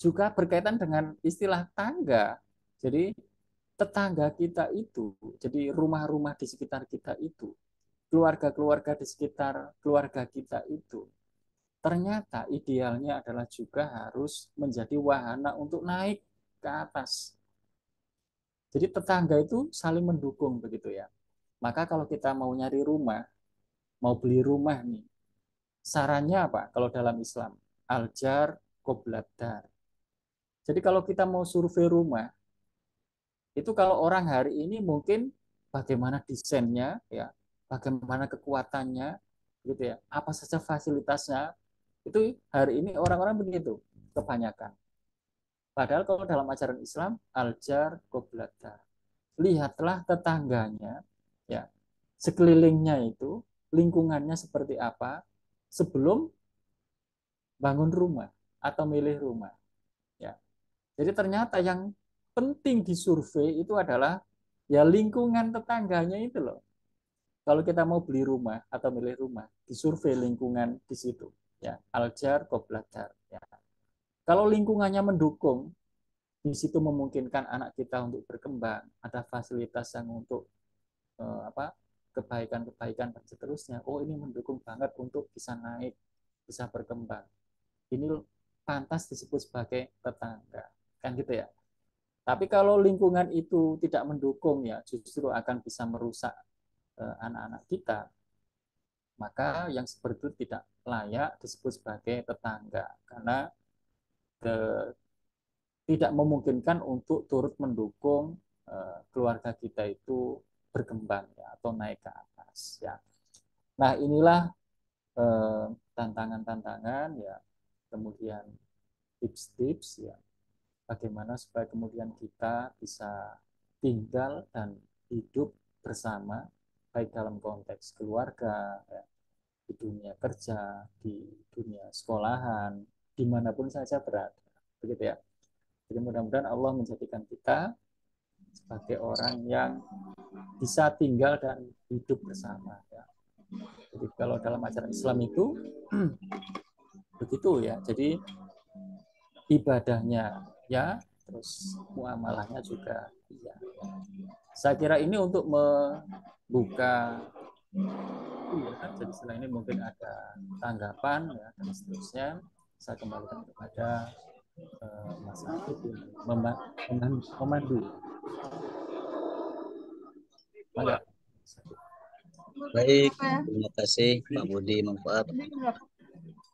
juga berkaitan dengan istilah tangga. Jadi tetangga kita itu, jadi rumah-rumah di sekitar kita itu, keluarga-keluarga di sekitar keluarga kita itu, ternyata idealnya adalah juga harus menjadi wahana untuk naik ke atas. Jadi tetangga itu saling mendukung begitu ya. Maka kalau kita mau nyari rumah, mau beli rumah nih, sarannya apa kalau dalam Islam? Aljar Qobladar. Jadi kalau kita mau survei rumah, itu kalau orang hari ini mungkin bagaimana desainnya, ya, bagaimana kekuatannya, gitu ya, apa saja fasilitasnya, itu hari ini orang-orang begitu, kebanyakan. Padahal kalau dalam ajaran Islam, aljar qoblata. Lihatlah tetangganya, ya, sekelilingnya itu, lingkungannya seperti apa, sebelum bangun rumah atau milih rumah. Ya. Jadi ternyata yang penting di survei itu adalah ya lingkungan tetangganya itu loh. Kalau kita mau beli rumah atau milih rumah, disurvei lingkungan di situ. Ya, aljar, koblajar. Ya. Kalau lingkungannya mendukung, di situ memungkinkan anak kita untuk berkembang, ada fasilitas yang untuk apa kebaikan-kebaikan dan seterusnya. Oh ini mendukung banget untuk bisa naik, bisa berkembang. Ini pantas disebut sebagai tetangga, kan gitu ya. Tapi kalau lingkungan itu tidak mendukung ya justru akan bisa merusak anak-anak kita, maka yang seperti itu tidak layak disebut sebagai tetangga karena tidak memungkinkan untuk turut mendukung keluarga kita itu berkembang ya atau naik ke atas ya. Nah, inilah tantangan-tantangan ya, kemudian tips-tips ya bagaimana supaya kemudian kita bisa tinggal dan hidup bersama baik dalam konteks keluarga ya, di dunia kerja, di dunia sekolahan, dimanapun saja berada. Begitu ya. Jadi mudah-mudahan Allah menjadikan kita sebagai orang yang bisa tinggal dan hidup bersama. Ya. Jadi kalau dalam ajaran Islam itu begitu ya. Jadi ibadahnya ya, terus muamalahnya juga iya. Ya. Saya kira ini untuk membuka ya, jadi setelah ini mungkin ada tanggapan ya dan seterusnya. Saya kembalikan kepada Mas Akib yang memandu. Mangga. Baik, terima kasih Pak Budi Manfaat. Ya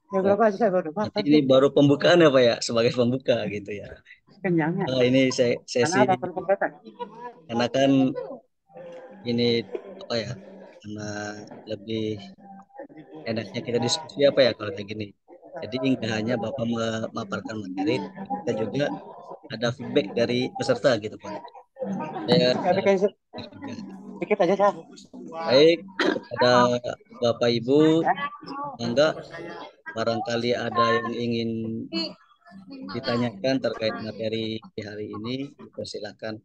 Eh, berapa sih saya baru Nanti makan ini sih baru pembukaan ya Pak ya, sebagai pembuka gitu ya. kenyangnya. Ini Karena sesi apa perlu pembatan? karena kan ini apa ya, karena lebih enaknya kita diskusi apa ya kalau kayak gini. Jadi nggak hanya Bapak memaparkan materi, tapi kita juga ada feedback dari peserta gitu Pak. Saya Ya bikin juga. sedikit aja sah. Baik, kepada Bapak Ibu, mangga barangkali ada yang ingin ditanyakan terkait materi di hari ini, dipersilakan.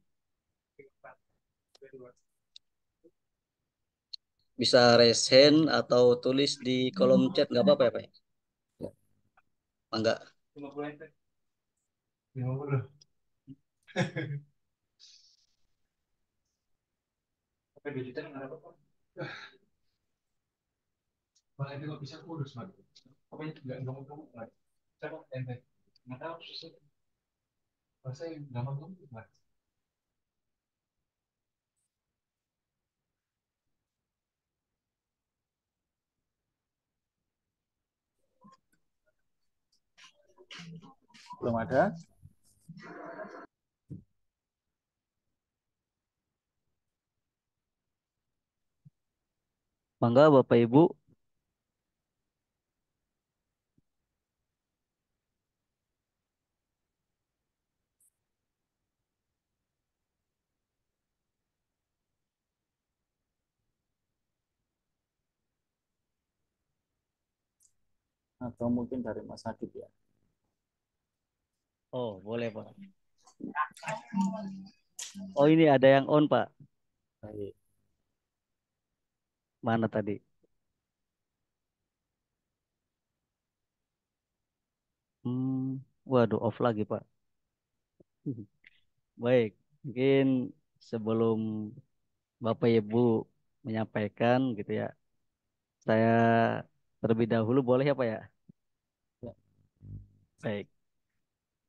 Bisa raise hand atau tulis di kolom chat, nggak apa-apa ya Pak? Ya, mangga. Belum ada? Mangga Bapak Ibu. Atau mungkin dari Mas Adib ya. Oh, boleh Pak. Oh, ini ada yang on Pak. Baik. Mana tadi? Waduh, off lagi Pak. Baik, mungkin sebelum Bapak Ibu menyampaikan gitu ya, saya terlebih dahulu boleh ya Pak ya? Ya, Baik,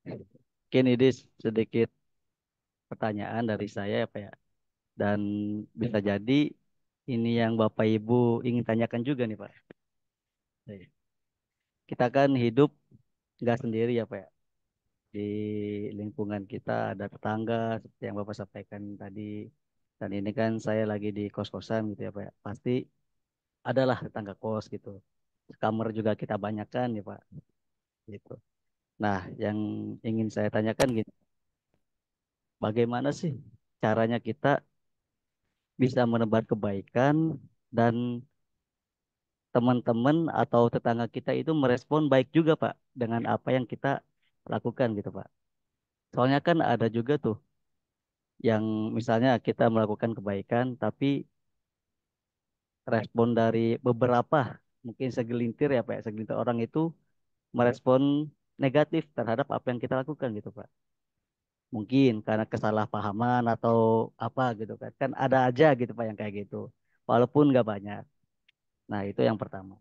mungkin ini sedikit pertanyaan dari saya ya Pak ya. Dan bisa jadi ini yang Bapak Ibu ingin tanyakan juga nih Pak. Baik. Kita kan hidup nggak sendiri ya Pak ya. Di lingkungan kita ada tetangga seperti yang Bapak sampaikan tadi. Dan ini kan saya lagi di kos-kosan gitu ya Pak ya. Pasti adalah tetangga kos gitu. Kamar juga kita banyakkan ya Pak. Gitu. Nah, yang ingin saya tanyakan gitu, bagaimana sih caranya kita bisa menebar kebaikan dan teman-teman atau tetangga kita itu merespon baik juga Pak dengan apa yang kita lakukan gitu Pak. Soalnya kan ada juga tuh yang misalnya kita melakukan kebaikan tapi respon dari beberapa mungkin segelintir ya Pak, ya, segelintir orang itu merespon negatif terhadap apa yang kita lakukan gitu Pak. Mungkin karena kesalahpahaman atau apa gitu kan. Kan ada aja gitu Pak yang kayak gitu. Walaupun nggak banyak. Nah, itu yang pertama.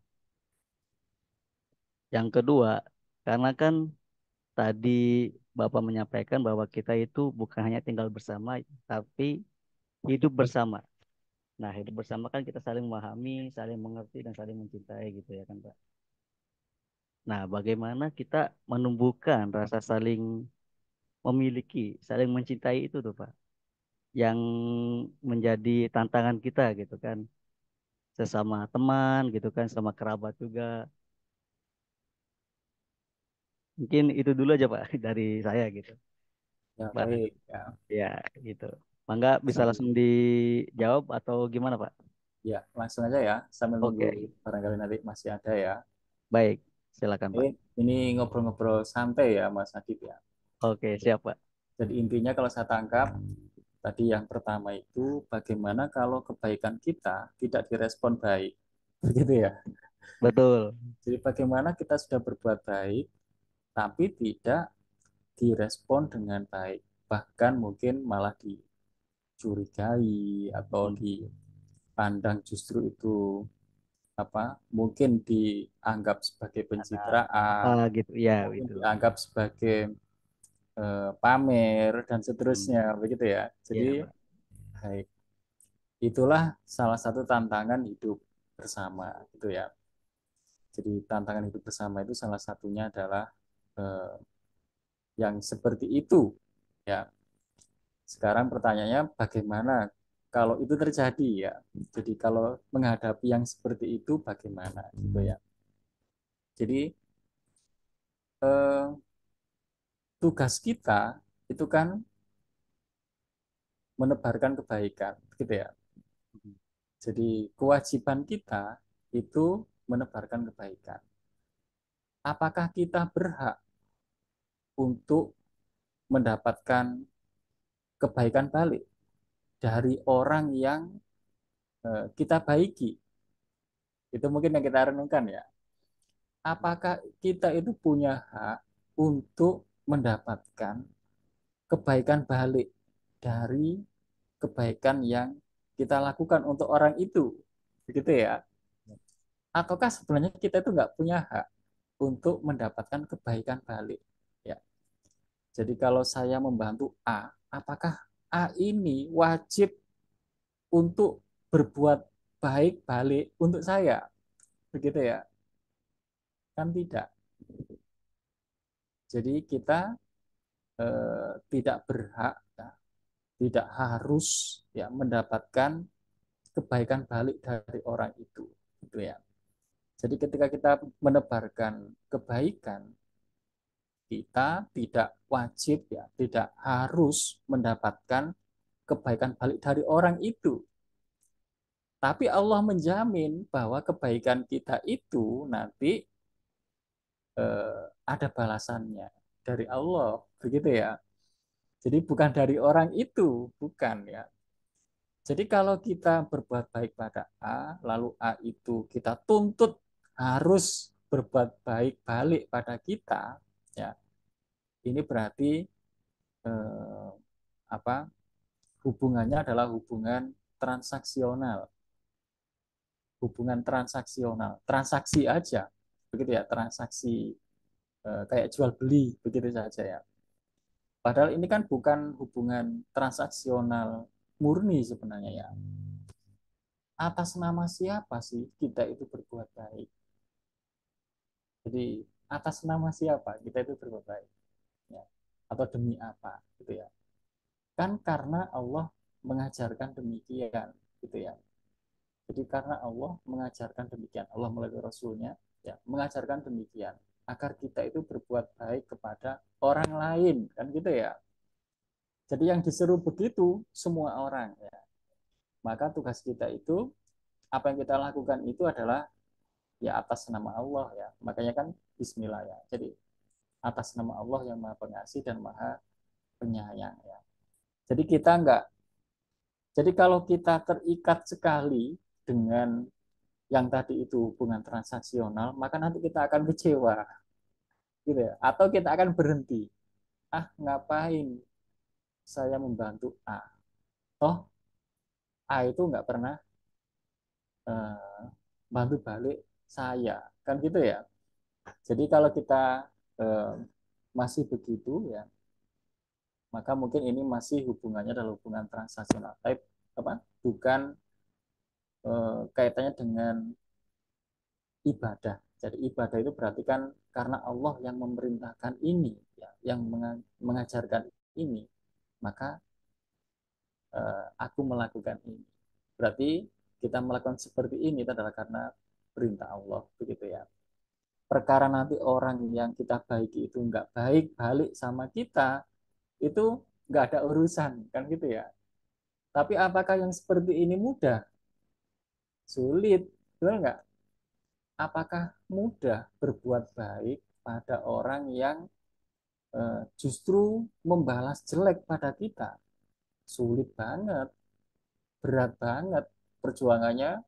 Yang kedua, karena kan tadi Bapak menyampaikan bahwa kita itu bukan hanya tinggal bersama, tapi hidup bersama. Nah, hidup bersama kan kita saling memahami, saling mengerti, dan saling mencintai gitu ya kan Pak. Nah, bagaimana kita menumbuhkan rasa saling memiliki, saling mencintai itu tuh Pak, yang menjadi tantangan kita gitu kan, sesama teman gitu kan, sama kerabat juga. Mungkin itu dulu aja Pak dari saya gitu. ya Pak, baik. Ya, ya gitu. Mangga bisa langsung sambil dijawab atau gimana Pak? ya langsung aja ya sambil nunggu Oke, barangkali nanti masih ada ya. baik. Silakan Pak. Ini ngobrol-ngobrol santai ya Mas Adib ya. Oke, siap Pak. Jadi intinya kalau saya tangkap tadi yang pertama itu bagaimana kalau kebaikan kita tidak direspon baik. Begitu ya. Betul. Jadi bagaimana kita sudah berbuat baik tapi tidak direspon dengan baik. Bahkan mungkin malah dicurigai atau Hmm. dipandang justru itu apa mungkin dianggap sebagai Ada apa pencitraan, gitu. Ya, mungkin itu. dianggap sebagai pamer dan Hmm. seterusnya begitu ya. Jadi Ya, Pak. baik, itulah salah satu tantangan hidup bersama gitu ya. Jadi tantangan hidup bersama itu salah satunya adalah eh, yang seperti itu ya. Sekarang pertanyaannya bagaimana kalau itu terjadi ya. Jadi kalau menghadapi yang seperti itu bagaimana gitu ya. Jadi eh, tugas kita itu kan menebarkan kebaikan gitu ya. Hmm. Jadi kewajiban kita itu menebarkan kebaikan. Apakah kita berhak untuk mendapatkan kebaikan balik dari orang yang kita baiki? Itu mungkin yang kita renungkan ya. Apakah kita itu punya hak untuk mendapatkan kebaikan balik dari kebaikan yang kita lakukan untuk orang itu? Begitu ya. Ataukah sebenarnya kita itu nggak punya hak untuk mendapatkan kebaikan balik? Ya. Jadi kalau saya membantu A, apakah A ini wajib untuk berbuat baik balik untuk saya? Begitu ya? Kan tidak. Jadi kita tidak berhak, ya, tidak harus ya mendapatkan kebaikan balik dari orang itu, gitu ya. Jadi ketika kita menebarkan kebaikan, kita tidak wajib ya, tidak harus mendapatkan kebaikan balik dari orang itu. Tapi Allah menjamin bahwa kebaikan kita itu nanti ada balasannya dari Allah, begitu ya. Jadi bukan dari orang itu, bukan ya. Jadi kalau kita berbuat baik pada A, lalu A itu kita tuntut harus berbuat baik balik pada kita, ya. Ini berarti eh, apa? Hubungannya adalah hubungan transaksional, transaksi aja, begitu ya, transaksi kayak jual beli, begitu saja ya. Padahal ini kan bukan hubungan transaksional murni sebenarnya ya. Atas nama siapa sih kita itu berbuat baik? Jadi atas nama siapa kita itu berbuat baik? Ya. Atau demi apa? Gitu ya. Kan karena Allah mengajarkan demikian, gitu ya. Jadi karena Allah mengajarkan demikian, Allah melalui Rasulnya ya mengajarkan demikian agar kita itu berbuat baik kepada orang lain, kan gitu ya. Jadi yang disuruh begitu semua orang ya. Maka tugas kita itu apa yang kita lakukan itu adalah ya atas nama Allah ya. Makanya kan Bismillah ya. Jadi atas nama Allah yang Maha Pengasih dan Maha Penyayang ya. Jadi kita enggak. Jadi kalau kita terikat sekali dengan yang tadi itu hubungan transaksional, maka nanti kita akan kecewa, gitu ya. Atau kita akan berhenti. Ah, ngapain saya membantu A? Toh A itu nggak pernah bantu balik saya, kan gitu ya. Jadi kalau kita masih begitu ya, maka mungkin ini masih hubungannya adalah hubungan transaksional, tapi apa? Bukan kaitannya dengan ibadah. Jadi ibadah itu berarti kan karena Allah yang memerintahkan ini, ya, yang mengajarkan ini, maka aku melakukan ini. Berarti kita melakukan seperti ini itu adalah karena perintah Allah, begitu ya. Perkara nanti orang yang kita baiki itu nggak baik balik sama kita, itu nggak ada urusan, kan gitu ya. Tapi apakah yang seperti ini mudah? Sulit, betul nggak? Apakah mudah berbuat baik pada orang yang justru membalas jelek pada kita? Sulit banget, berat banget perjuangannya,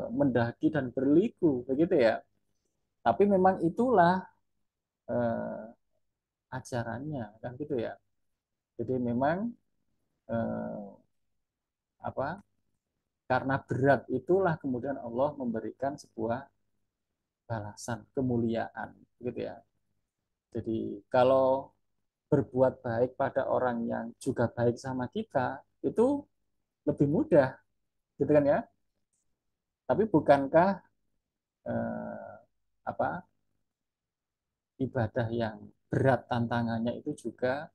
mendaki dan berliku, begitu ya. Tapi memang itulah eh, ajarannya, kan gitu ya. Jadi memang eh, apa? Karena berat itulah kemudian Allah memberikan sebuah balasan kemuliaan, gitu ya. Jadi kalau berbuat baik pada orang yang juga baik sama kita itu lebih mudah, gitu kan ya. Tapi bukankah eh, apa ibadah yang berat tantangannya itu juga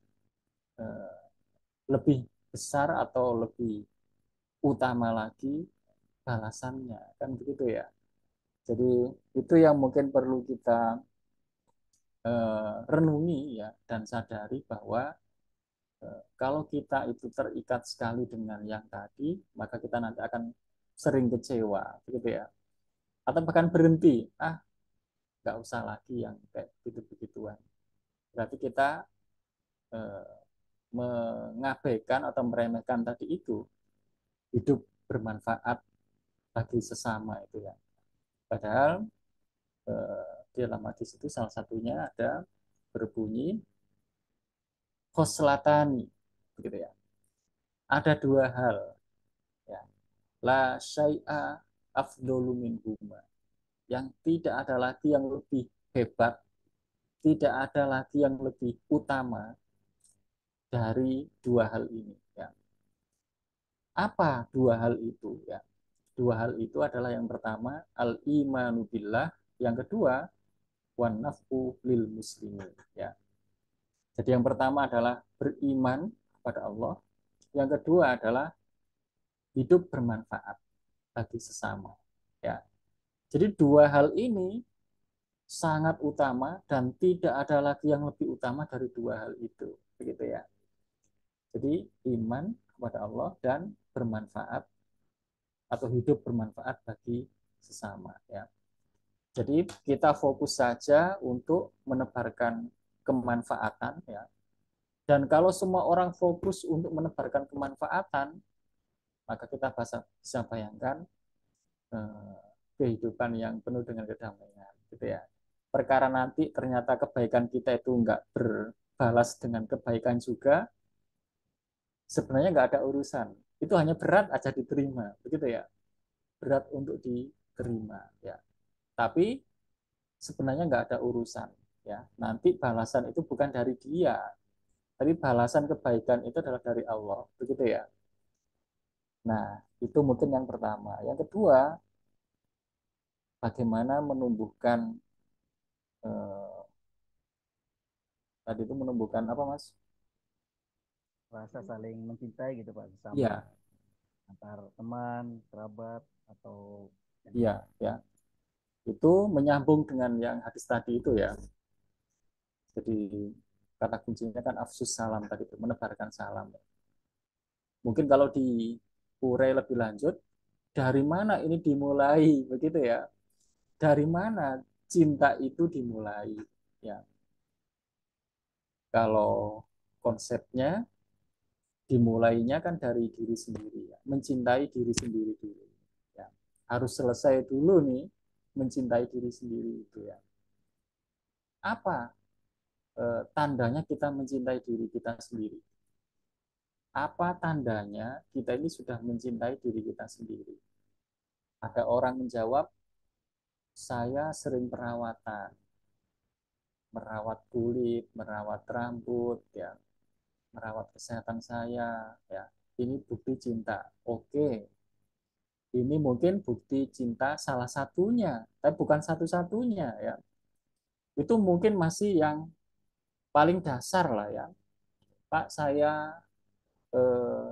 eh, lebih besar atau lebih utama lagi balasannya, kan begitu ya. Jadi itu yang mungkin perlu kita renungi ya dan sadari bahwa kalau kita itu terikat sekali dengan yang tadi, maka kita nanti akan sering kecewa, begitu ya. Atau bahkan berhenti, ah nggak usah lagi yang kayak begitu-begituan. Berarti kita eh, mengabaikan atau meremehkan tadi itu hidup bermanfaat bagi sesama itu ya. Padahal di dalam hadis itu salah satunya ada berbunyi khoslatani, begitu ya. Ada dua hal, ya. La syai'a afdolu minhuma. Yang tidak ada lagi yang lebih hebat, tidak ada lagi yang lebih utama dari dua hal ini. Ya. Apa dua hal itu? Ya. Dua hal itu adalah yang pertama al-imanu billah, yang kedua wan naf'u lil muslimin ya. Jadi yang pertama adalah beriman kepada Allah, yang kedua adalah hidup bermanfaat bagi sesama ya. Jadi dua hal ini sangat utama dan tidak ada lagi yang lebih utama dari dua hal itu begitu ya. Jadi iman kepada Allah dan bermanfaat atau hidup bermanfaat bagi sesama ya. Jadi kita fokus saja untuk menebarkan kemanfaatan ya. Dan kalau semua orang fokus untuk menebarkan kemanfaatan, maka kita bisa bayangkan kehidupan yang penuh dengan kedamaian gitu ya. Perkara nanti ternyata kebaikan kita itu enggak berbalas dengan kebaikan juga, sebenarnya enggak ada urusan. Itu hanya berat aja diterima, begitu ya. Berat untuk diterima ya. Tapi sebenarnya enggak ada urusan ya. Nanti balasan itu bukan dari dia, tapi balasan kebaikan itu adalah dari Allah, begitu ya. Nah, itu mungkin yang pertama. Yang kedua, bagaimana menumbuhkan eh, tadi itu menumbuhkan apa, Mas? Rasa saling mencintai gitu Pak sesama, Iya, antar teman, kerabat atau yang iya, lain. ya. Itu menyambung dengan yang hadis tadi itu ya. Jadi kata kuncinya kan afsus salam tadi itu, menebarkan salam. Mungkin kalau diurai lebih lanjut, dari mana ini dimulai, begitu ya? Dari mana cinta itu dimulai? Ya, kalau konsepnya dimulainya kan dari diri sendiri ya, mencintai diri sendiri dulu. Ya, harus selesai dulu nih mencintai diri sendiri itu ya. Apa tandanya kita mencintai diri kita sendiri? Apa tandanya kita ini sudah mencintai diri kita sendiri? Ada orang menjawab, saya sering perawatan, merawat kulit, merawat rambut, ya, merawat kesehatan saya, ya. Ini bukti cinta. Oke, ini mungkin bukti cinta salah satunya, tapi bukan satu-satunya, ya. Itu mungkin masih yang paling dasar lah ya. Pak, saya eh,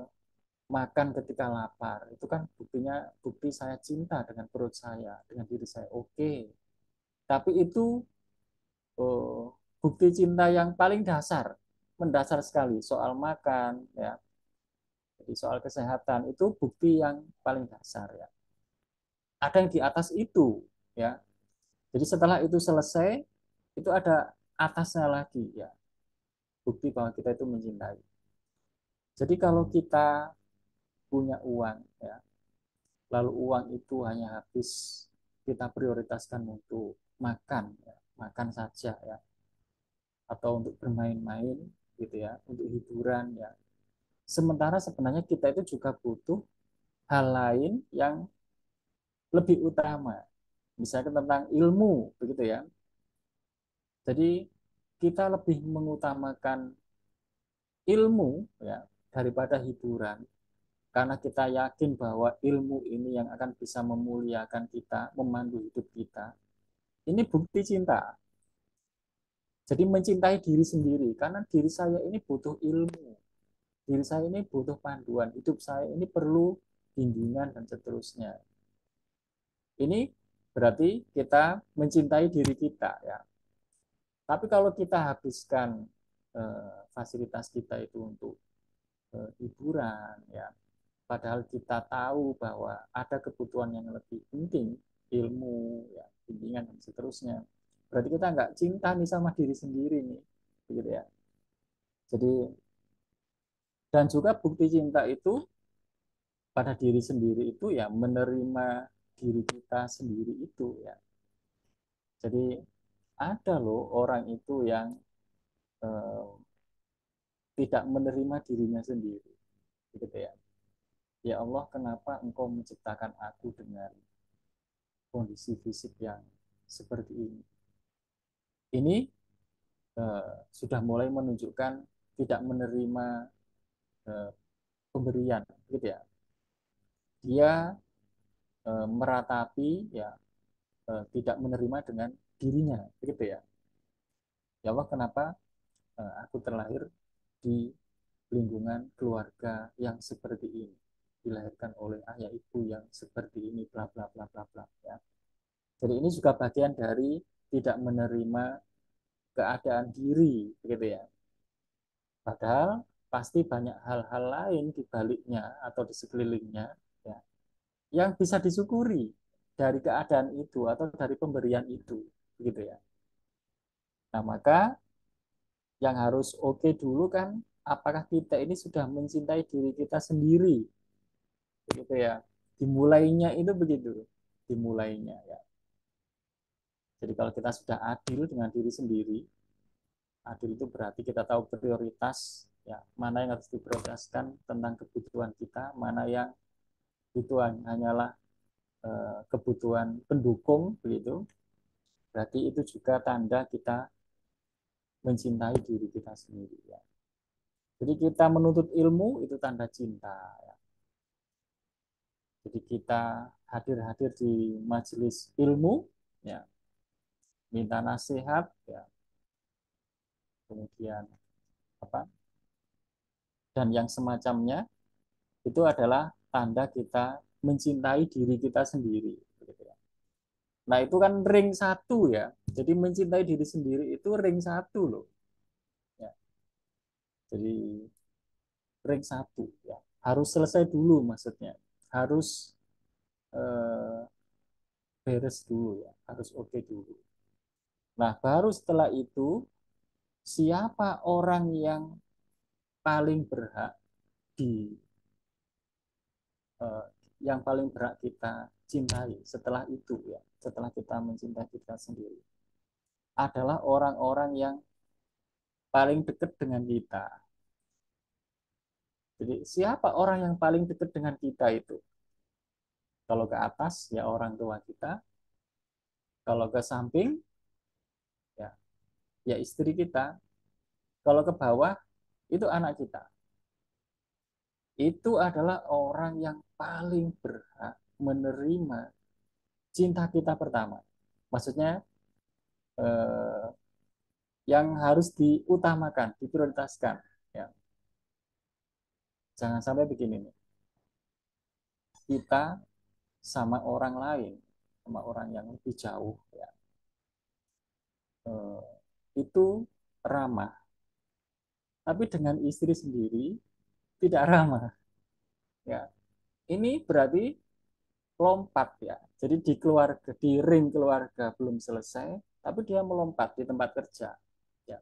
makan ketika lapar. Itu kan buktinya bukti saya cinta dengan perut saya, dengan diri saya. Oke. Tapi itu eh, bukti cinta yang paling dasar, mendasar sekali soal makan ya. Jadi soal kesehatan itu bukti yang paling dasar ya. Ada yang di atas itu ya. Jadi setelah itu selesai, itu ada atasnya lagi ya. Bukti bahwa kita itu mencintai. Jadi kalau kita punya uang ya, lalu uang itu hanya habis kita prioritaskan untuk makan ya, makan saja ya, atau untuk bermain-main gitu ya, untuk hiburan ya. Sementara sebenarnya kita itu juga butuh hal lain yang lebih utama, misalnya tentang ilmu begitu ya. Jadi kita lebih mengutamakan ilmu ya daripada hiburan, karena kita yakin bahwa ilmu ini yang akan bisa memuliakan kita, memandu hidup kita. Ini bukti cinta. Jadi mencintai diri sendiri, karena diri saya ini butuh ilmu, diri saya ini butuh panduan, hidup saya ini perlu bimbingan dan seterusnya. Ini berarti kita mencintai diri kita ya. Tapi kalau kita habiskan fasilitas kita itu untuk hiburan ya, padahal kita tahu bahwa ada kebutuhan yang lebih penting, ilmu ya, bimbingan dan seterusnya. Berarti kita nggak cinta nih sama diri sendiri nih, begitu ya. Jadi dan juga bukti cinta itu pada diri sendiri itu ya menerima diri kita sendiri itu ya. Jadi ada loh orang itu yang eh, tidak menerima dirinya sendiri, gitu ya. Ya Allah, kenapa Engkau menciptakan aku dengan kondisi fisik yang seperti ini? Ini sudah mulai menunjukkan tidak menerima eh, pemberian, gitu ya. Dia meratapi ya tidak menerima dengan dirinya, begitu ya. Ya Allah, kenapa aku terlahir di lingkungan keluarga yang seperti ini, dilahirkan oleh ayah ibu yang seperti ini, bla bla bla bla bla ya. Jadi ini juga bagian dari tidak menerima keadaan diri, begitu ya. Padahal pasti banyak hal-hal lain di baliknya atau di sekelilingnya ya, yang bisa disyukuri dari keadaan itu atau dari pemberian itu, begitu ya. Nah, maka yang harus oke dulu kan, apakah kita ini sudah mencintai diri kita sendiri, begitu ya. Dimulainya itu begitu, dimulainya ya. Jadi kalau kita sudah adil dengan diri sendiri, adil itu berarti kita tahu prioritas ya, mana yang harus diprioritaskan tentang kebutuhan kita, mana yang itu hanyalah kebutuhan pendukung begitu. Berarti itu juga tanda kita mencintai diri kita sendiri ya. Jadi kita menuntut ilmu itu tanda cinta ya. Jadi kita hadir-hadir di majelis ilmu ya, minta nasihat ya, kemudian apa? Dan yang semacamnya itu adalah tanda kita mencintai diri kita sendiri. Nah itu kan ring satu ya. Jadi mencintai diri sendiri itu ring satu loh. Ya. Jadi ring satu ya. Harus selesai dulu maksudnya. Harus eh, beres dulu ya. Harus oke dulu. Nah baru setelah itu siapa orang yang paling berhak di eh, yang paling berhak kita cintai setelah itu ya. Setelah kita mencintai kita sendiri adalah orang-orang yang paling dekat dengan kita. Jadi siapa orang yang paling dekat dengan kita itu? Kalau ke atas ya orang tua kita, kalau ke samping ya ya istri kita, kalau ke bawah itu anak kita. Itu adalah orang yang paling berhak menerima cinta kita pertama. Maksudnya eh, yang harus diutamakan, diprioritaskan. Ya. Jangan sampai begini nih. Kita sama orang lain, sama orang yang lebih jauh, ya, itu ramah. Tapi dengan istri sendiri tidak ramah. Ya, ini berarti lompat ya. Jadi di keluarga, di ring keluarga belum selesai, tapi dia melompat di tempat kerja. Ya.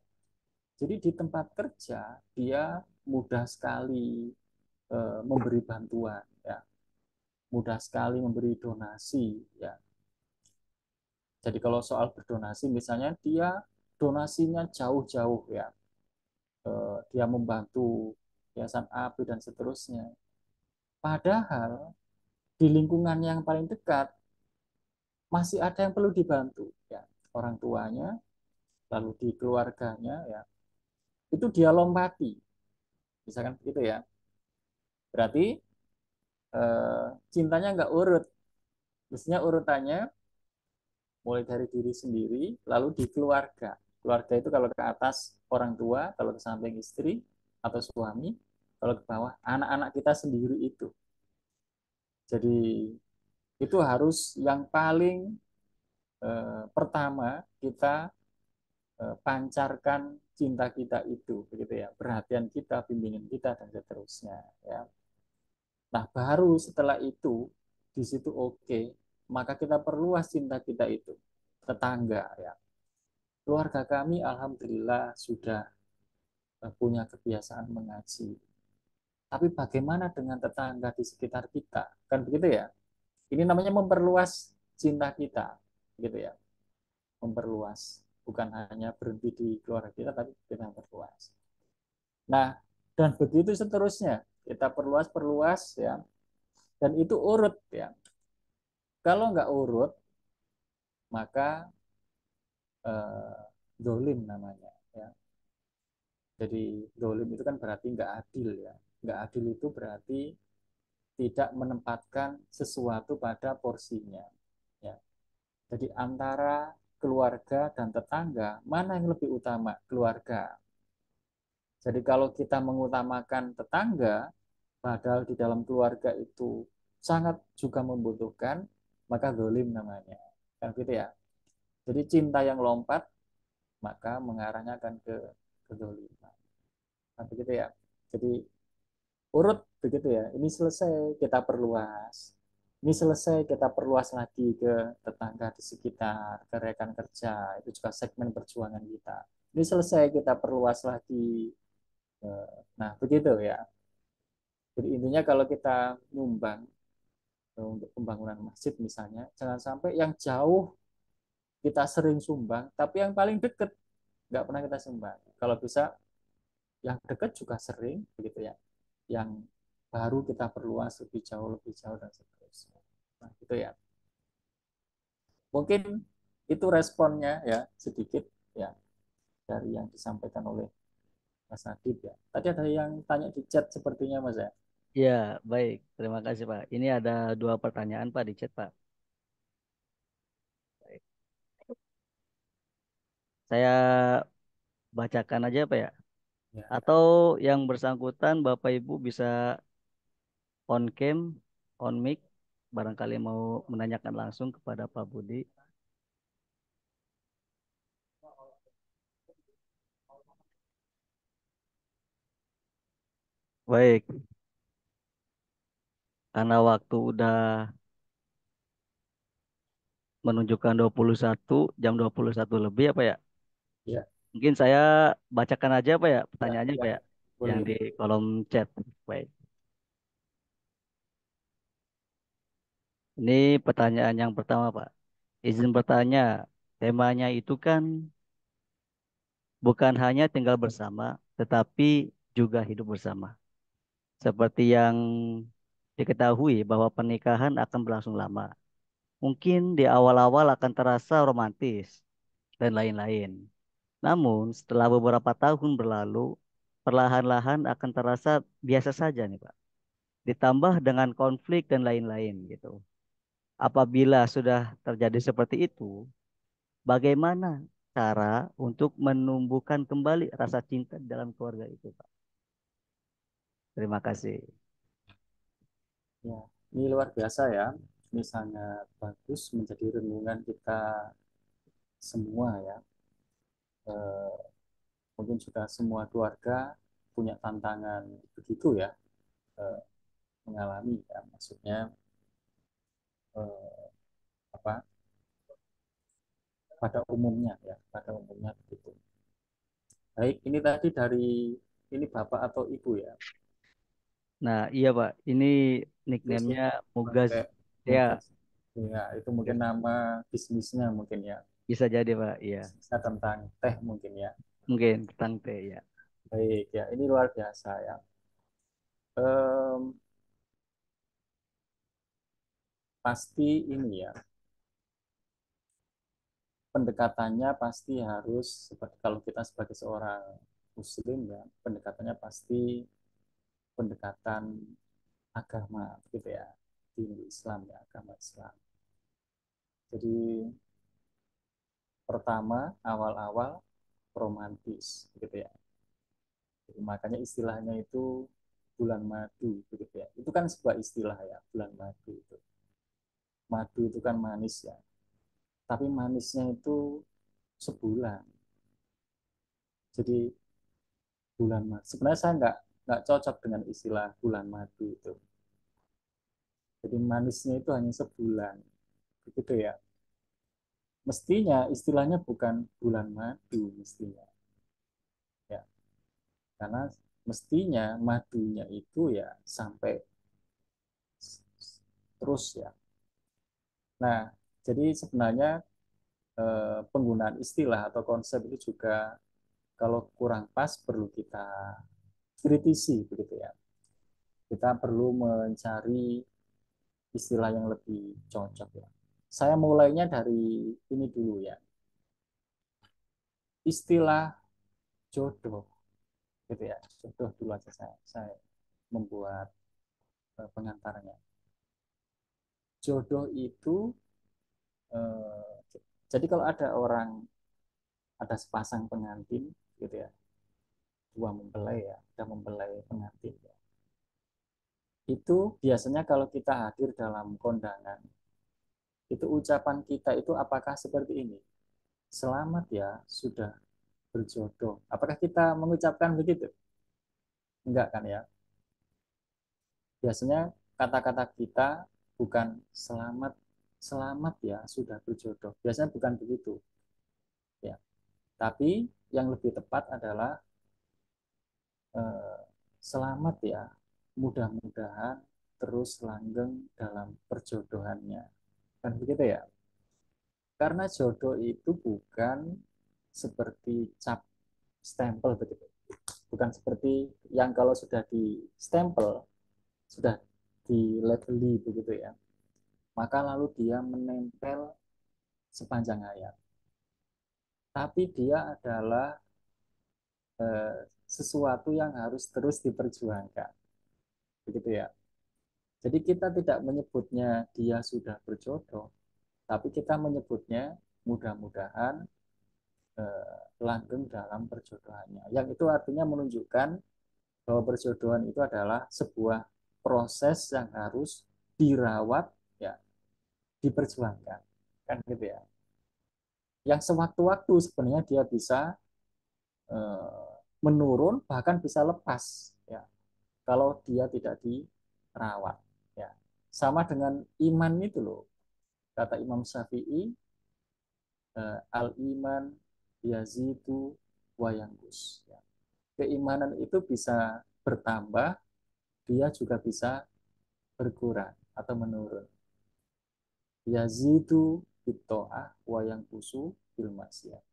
Jadi di tempat kerja dia mudah sekali memberi bantuan, ya, mudah sekali memberi donasi, ya. Jadi kalau soal berdonasi, misalnya dia donasinya jauh-jauh ya, dia membantu yayasan A, B dan seterusnya. Padahal di lingkungan yang paling dekat masih ada yang perlu dibantu, ya, orang tuanya, lalu di keluarganya, ya, itu dia lompati, misalkan begitu ya. Berarti cintanya nggak urut, mestinya urutannya mulai dari diri sendiri, lalu di keluarga. Keluarga itu kalau ke atas orang tua, kalau ke samping istri atau suami, kalau ke bawah anak-anak kita sendiri itu. Jadi itu harus yang paling pertama kita pancarkan cinta kita itu, begitu ya, perhatian kita, bimbingan kita dan seterusnya. Ya. Nah baru setelah itu di situ oke, maka kita perluas cinta kita itu, tetangga ya. Keluarga kami alhamdulillah sudah punya kebiasaan mengaji. Tapi bagaimana dengan tetangga di sekitar kita? Kan begitu ya? Ini namanya memperluas cinta kita, gitu ya. Memperluas, bukan hanya berhenti di keluarga kita, tapi kita memperluas. Nah, dan begitu seterusnya. Kita perluas ya. Dan itu urut ya. Kalau nggak urut, maka dolim namanya. Ya. Jadi dolim itu kan berarti nggak adil ya. Nggak adil itu berarti tidak menempatkan sesuatu pada porsinya. Ya. Jadi antara keluarga dan tetangga, mana yang lebih utama? Keluarga. Jadi kalau kita mengutamakan tetangga, padahal di dalam keluarga itu sangat juga membutuhkan, maka zalim namanya. Kan gitu ya. Jadi cinta yang lompat, maka mengarahnya akan ke kezaliman. Nah, begitu ya. Jadi urut begitu ya. Ini selesai kita perluas. Ini selesai kita perluas lagi ke tetangga di sekitar, ke rekan kerja. Itu juga segmen perjuangan kita. Ini selesai kita perluas lagi. Nah, begitu ya. Jadi intinya kalau kita nyumbang untuk pembangunan masjid misalnya, jangan sampai yang jauh kita sering sumbang, tapi yang paling dekat nggak pernah kita sumbang. Kalau bisa yang dekat juga sering, begitu ya. Yang baru kita perluas lebih jauh dan seterusnya. Nah, gitu ya. Mungkin itu responnya ya sedikit ya dari yang disampaikan oleh Mas Adib ya. Tadi ada yang tanya di chat sepertinya Mas ya. Ya, baik. Terima kasih, Pak. Ini ada dua pertanyaan, Pak, di chat, Pak. Baik. Saya bacakan aja, Pak ya. Ya, Atau yang bersangkutan, Bapak Ibu bisa on cam, on mic, barangkali mau menanyakan langsung kepada Pak Budi. Baik, karena waktu udah menunjukkan 21 jam 21 lebih apa ya? ya, Mungkin saya bacakan aja Pak ya ya, pertanyaannya ya. Pak ya yang Boleh. di kolom chat. Baik. Ini pertanyaan yang pertama Pak. Izin bertanya, temanya itu kan bukan hanya tinggal bersama, tetapi juga hidup bersama. Seperti yang diketahui bahwa pernikahan akan berlangsung lama. Mungkin di awal-awal akan terasa romantis dan lain-lain. Namun setelah beberapa tahun berlalu, perlahan-lahan akan terasa biasa saja nih Pak. Ditambah dengan konflik dan lain-lain gitu. Apabila sudah terjadi seperti itu, bagaimana cara untuk menumbuhkan kembali rasa cinta di dalam keluarga itu Pak? Terima kasih. Ya, ini luar biasa ya. Ini sangat bagus menjadi renungan kita semua ya. Eh, Mungkin juga semua keluarga punya tantangan begitu ya, eh, mengalami ya. Maksudnya eh, apa? Pada umumnya ya, pada umumnya begitu. Baik, ini tadi dari ini bapak atau ibu ya. Nah, iya Pak, ini Terus nicknamenya Mugas. pakai Ya, Mugas. Ya, itu mungkin nama bisnisnya mungkin ya. bisa jadi Pak. Iya, Bisnisnya tentang teh mungkin ya. mungkin tentang teh ya. Baik ya, ini luar biasa ya. Em, Pasti ini ya, pendekatannya pasti harus seperti kalau kita sebagai seorang muslim ya, pendekatannya pasti pendekatan agama gitu ya, di Islam ya, agama Islam. Jadi pertama awal-awal romantis gitu ya. Jadi, makanya istilahnya itu bulan madu gitu ya. Itu kan sebuah istilah ya, bulan madu itu. Madu itu kan manis ya. Tapi manisnya itu sebulan. Jadi bulan madu. Sebenarnya saya nggak cocok dengan istilah bulan madu itu. Jadi manisnya itu hanya sebulan, begitu ya. Mestinya istilahnya bukan bulan madu mestinya, ya. Karena mestinya madunya itu ya sampai terus ya. Nah, jadi sebenarnya penggunaan istilah atau konsep itu juga kalau kurang pas perlu kita kritisi begitu ya. Kita perlu mencari istilah yang lebih cocok ya. Saya mulainya dari ini dulu ya. Istilah jodoh gitu ya. Jodoh dulu aja saya membuat pengantarnya. Jodoh itu Jadi kalau ada sepasang pengantin gitu ya, dua mempelai ya, ada mempelai pengantin ya. Itu biasanya kalau kita hadir dalam kondangan, itu ucapan kita itu apakah seperti ini? Selamat ya, sudah berjodoh. Apakah kita mengucapkan begitu? Enggak kan ya? Biasanya kata-kata kita bukan selamat, selamat ya, sudah berjodoh. Biasanya bukan begitu. Ya. Tapi yang lebih tepat adalah eh, selamat ya, mudah-mudahan terus langgeng dalam perjodohannya. Kan begitu ya? Karena jodoh itu bukan seperti cap stempel begitu. Bukan seperti yang kalau sudah di stempel, sudah di labeli begitu ya. Maka lalu dia menempel sepanjang hayat. Tapi dia adalah sesuatu yang harus terus diperjuangkan. Begitu ya. Jadi kita tidak menyebutnya dia sudah berjodoh, tapi kita menyebutnya mudah-mudahan langgeng dalam perjodohannya. Yang itu artinya menunjukkan bahwa perjodohan itu adalah sebuah proses yang harus dirawat, ya, diperjuangkan, kan gitu ya. Yang sewaktu-waktu sebenarnya dia bisa menurun, bahkan bisa lepas, ya, kalau dia tidak dirawat, ya. Sama dengan iman itu loh, kata Imam Syafi'i, al iman yazidu wa yangus, ya. Keimanan itu bisa bertambah, dia juga bisa berkurang atau menurun. Yazidu bito'ah wa yangusu bil maksiat.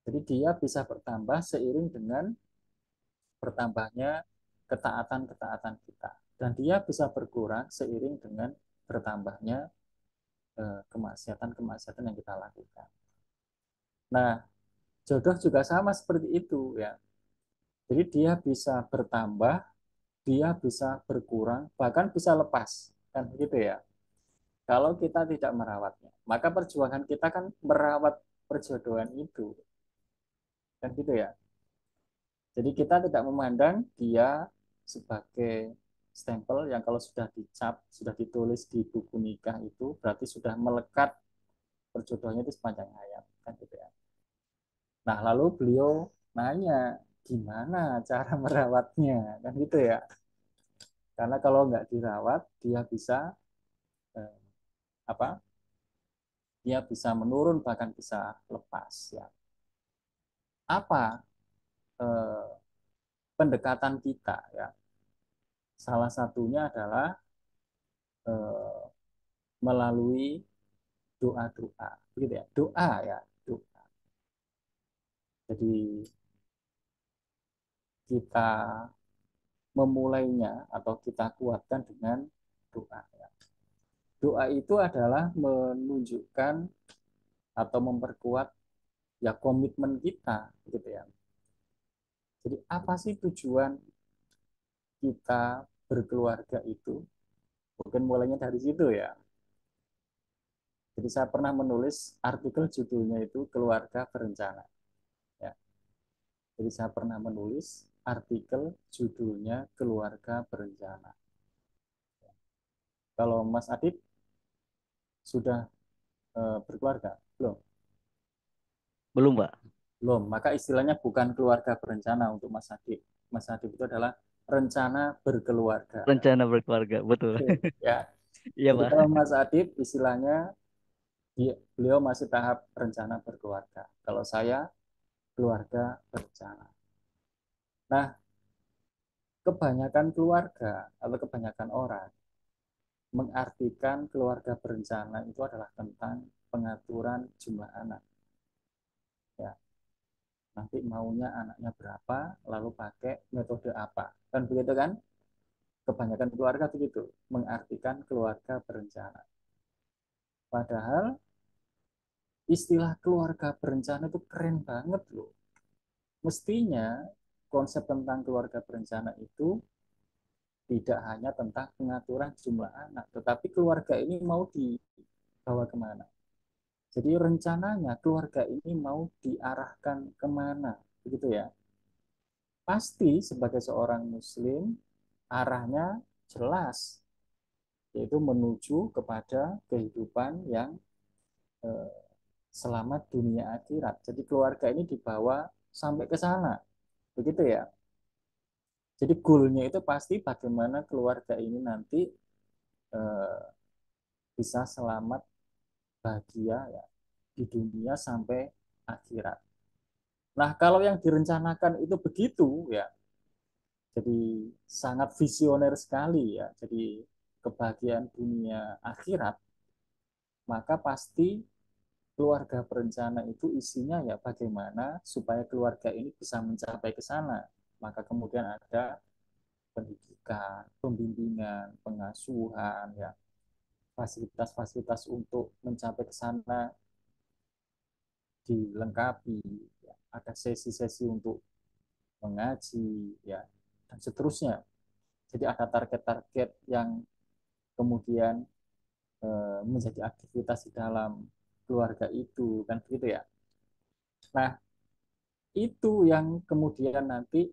Jadi dia bisa bertambah seiring dengan bertambahnya ketaatan-ketaatan kita. Dan dia bisa berkurang seiring dengan bertambahnya kemaksiatan-kemaksiatan yang kita lakukan. Nah, jodoh juga sama seperti itu ya. Jadi dia bisa bertambah, dia bisa berkurang, bahkan bisa lepas. Kan begitu ya. Kalau kita tidak merawatnya, maka perjuangan kita kan merawat perjodohan itu. Kan gitu ya. Jadi kita tidak memandang dia sebagai stempel yang kalau sudah dicap, sudah ditulis di buku nikah itu berarti sudah melekat perjodohannya itu sepanjang hayat, kan gitu ya. Nah, lalu beliau nanya gimana cara merawatnya, kan gitu ya. Karena kalau nggak dirawat, dia bisa eh, apa? Dia bisa menurun bahkan bisa lepas ya. Apa eh, pendekatan kita ya? Salah satunya adalah eh, melalui doa-doa, begitu ya, doa ya, doa. Jadi kita memulainya atau kita kuatkan dengan doa. Ya. Doa itu adalah menunjukkan atau memperkuat ya komitmen kita, gitu ya. Jadi apa sih tujuan kita berkeluarga itu? Mungkin mulainya dari situ ya. Jadi saya pernah menulis artikel judulnya itu keluarga berencana. Ya. Jadi saya pernah menulis artikel judulnya keluarga berencana. Kalau Mas Adit sudah berkeluarga? Belum? Belum, Pak. Belum. Maka istilahnya bukan keluarga berencana untuk Mas Adit. Mas Adit itu adalah rencana berkeluarga. Rencana berkeluarga, betul. Ya. Iya, Jadi Pak. kalau Mas Adit istilahnya beliau masih tahap rencana berkeluarga. Kalau saya keluarga berencana. Nah, kebanyakan keluarga atau kebanyakan orang mengartikan keluarga berencana itu adalah tentang pengaturan jumlah anak. Ya, nanti maunya anaknya berapa, lalu pakai metode apa. Kan begitu kan? Kebanyakan keluarga begitu, mengartikan keluarga berencana. Padahal istilah keluarga berencana itu keren banget loh. Mestinya konsep tentang keluarga berencana itu tidak hanya tentang pengaturan jumlah anak, tetapi keluarga ini mau dibawa kemana? Jadi rencananya keluarga ini mau diarahkan kemana, begitu ya. Pasti sebagai seorang muslim arahnya jelas, yaitu menuju kepada kehidupan yang eh, selamat dunia akhirat. Jadi keluarga ini dibawa sampai ke sana, begitu ya. Jadi goalnya itu pasti bagaimana keluarga ini nanti eh, bisa selamat bahagia ya di dunia sampai akhirat. Nah, kalau yang direncanakan itu begitu ya, jadi sangat visioner sekali ya. Jadi kebahagiaan dunia akhirat, maka pasti keluarga berencana itu isinya ya bagaimana supaya keluarga ini bisa mencapai ke sana. Maka kemudian ada pendidikan, pembimbingan, pengasuhan, ya fasilitas-fasilitas untuk mencapai ke sana dilengkapi. Ya. Ada sesi-sesi untuk mengaji, ya dan seterusnya. Jadi ada target-target yang kemudian menjadi aktivitas di dalam keluarga itu, kan begitu ya. Nah, itu yang kemudian nanti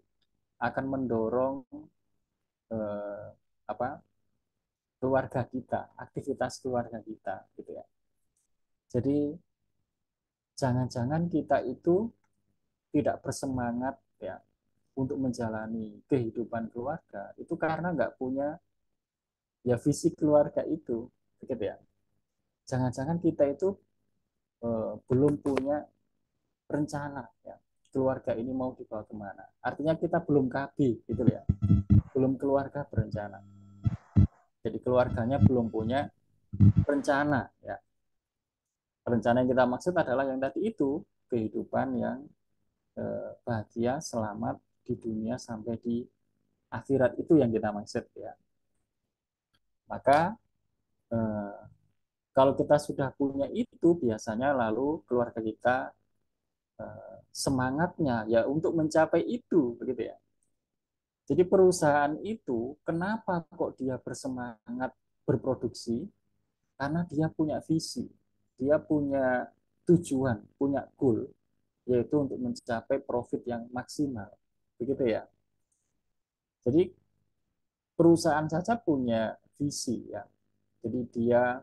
akan mendorong eh, apa keluarga kita, aktivitas keluarga kita, gitu ya. Jadi jangan-jangan kita itu tidak bersemangat ya untuk menjalani kehidupan keluarga itu karena nggak punya ya visi keluarga itu, gitu ya. Jangan-jangan kita itu belum punya rencana ya keluarga ini mau dibawa kemana. Artinya kita belum KB gitu ya, belum keluarga berencana. Jadi keluarganya belum punya rencana ya. Rencana yang kita maksud adalah yang tadi itu kehidupan yang bahagia, selamat di dunia sampai di akhirat itu yang kita maksud ya. Maka eh, kalau kita sudah punya itu biasanya lalu keluarga kita semangatnya ya untuk mencapai itu begitu ya. Jadi perusahaan itu kenapa kok dia bersemangat berproduksi? Karena dia punya visi, dia punya tujuan, punya goal, yaitu untuk mencapai profit yang maksimal. Begitu ya. Jadi perusahaan saja punya visi ya. Jadi dia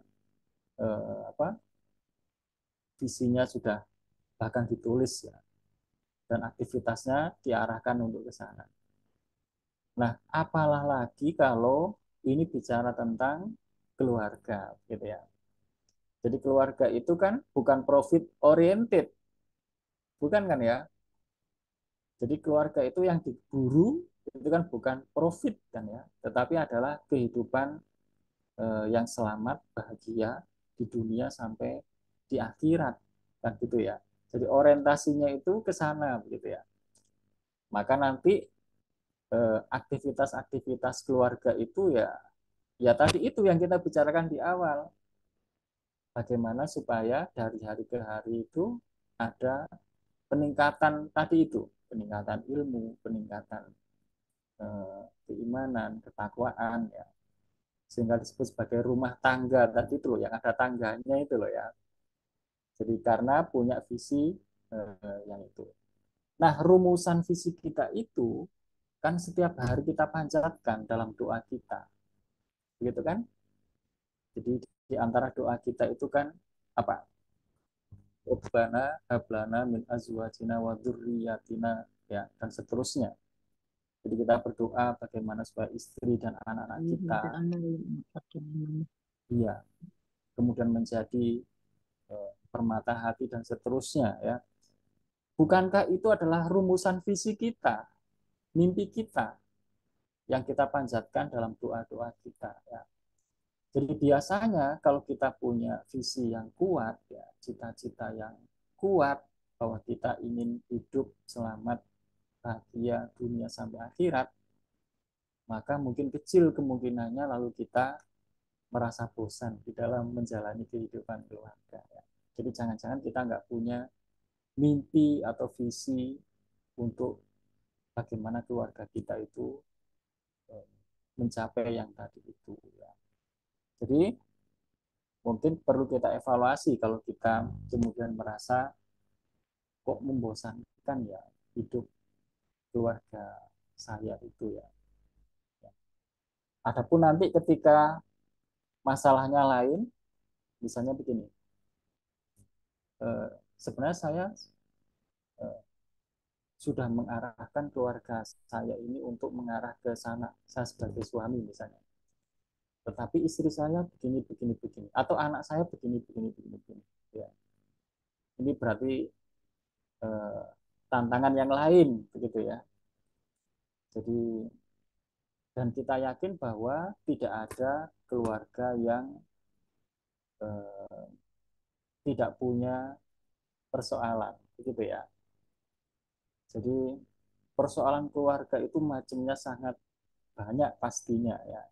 apa? Visinya sudah bahkan ditulis ya dan aktivitasnya diarahkan untuk ke sana. Nah, apalah lagi kalau ini bicara tentang keluarga gitu ya. Jadi keluarga itu kan bukan profit oriented, bukan kan ya? Jadi keluarga itu yang diburu itu kan bukan profit kan ya, tetapi adalah kehidupan yang selamat, bahagia di dunia sampai di akhirat kan gitu ya. Jadi orientasinya itu ke sana begitu ya. Maka nanti aktivitas-aktivitas keluarga itu ya ya tadi itu yang kita bicarakan di awal. Bagaimana supaya dari hari ke hari itu ada peningkatan tadi itu, peningkatan ilmu, peningkatan keimanan, ketakwaan ya. Sehingga disebut sebagai rumah tangga tadi itu loh, yang ada tangganya itu loh ya. Jadi karena punya visi yang itu. Nah, rumusan visi kita itu kan setiap hari kita panjatkan dalam doa kita. Begitu kan? Jadi di antara doa kita itu kan apa? Rabbana hablana min azwajina wa dzurriyyatina ya dan seterusnya. Jadi kita berdoa bagaimana supaya istri dan anak-anak kita iya kemudian menjadi permata hati dan seterusnya ya. Bukankah itu adalah rumusan visi kita, mimpi kita yang kita panjatkan dalam doa-doa kita ya. Jadi biasanya kalau kita punya visi yang kuat ya, cita-cita yang kuat bahwa kita ingin hidup selamat bahagia dunia sampai akhirat, maka mungkin kecil kemungkinannya lalu kita merasa bosan di dalam menjalani kehidupan keluarga. Ya. Jadi jangan-jangan kita nggak punya mimpi atau visi untuk bagaimana keluarga kita itu mencapai yang tadi itu. Ya. Jadi mungkin perlu kita evaluasi kalau kita kemudian merasa kok membosankan ya hidup keluarga saya itu ya. Adapun nanti ketika masalahnya lain, misalnya begini, sebenarnya saya sudah mengarahkan keluarga saya ini untuk mengarah ke sana, saya sebagai suami misalnya. Tetapi istri saya begini, begini, begini, atau anak saya begini, begini, begini, begini. Ya. Ini berarti eh, tantangan yang lain, begitu ya. Jadi dan kita yakin bahwa tidak ada keluarga yang eh, tidak punya persoalan, begitu ya. Jadi persoalan keluarga itu macamnya sangat banyak pastinya ya,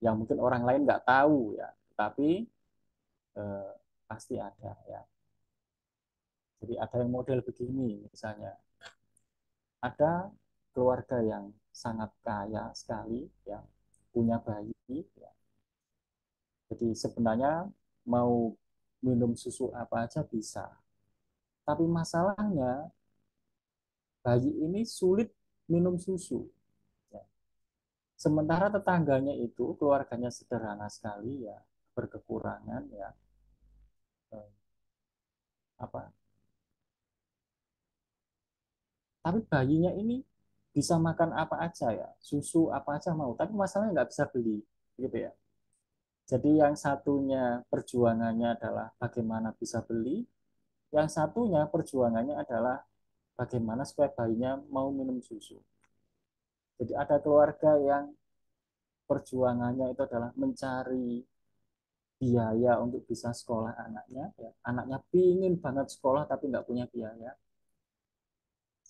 yang mungkin orang lain nggak tahu ya, tapi eh, pasti ada ya. Jadi ada yang model begini misalnya, ada keluarga yang sangat kaya sekali, yang punya bayi, ya. Jadi sebenarnya mau minum susu apa aja bisa, tapi masalahnya bayi ini sulit minum susu. Ya. Sementara tetangganya itu keluarganya sederhana sekali ya, berkekurangan ya, eh, apa tapi bayinya ini bisa makan apa aja ya, susu apa aja mau, tapi masalahnya nggak bisa beli, gitu ya. Jadi yang satunya perjuangannya adalah bagaimana bisa beli, yang satunya perjuangannya adalah bagaimana supaya bayinya mau minum susu. Jadi ada keluarga yang perjuangannya itu adalah mencari biaya untuk bisa sekolah anaknya, ya. Anaknya pingin banget sekolah tapi nggak punya biaya.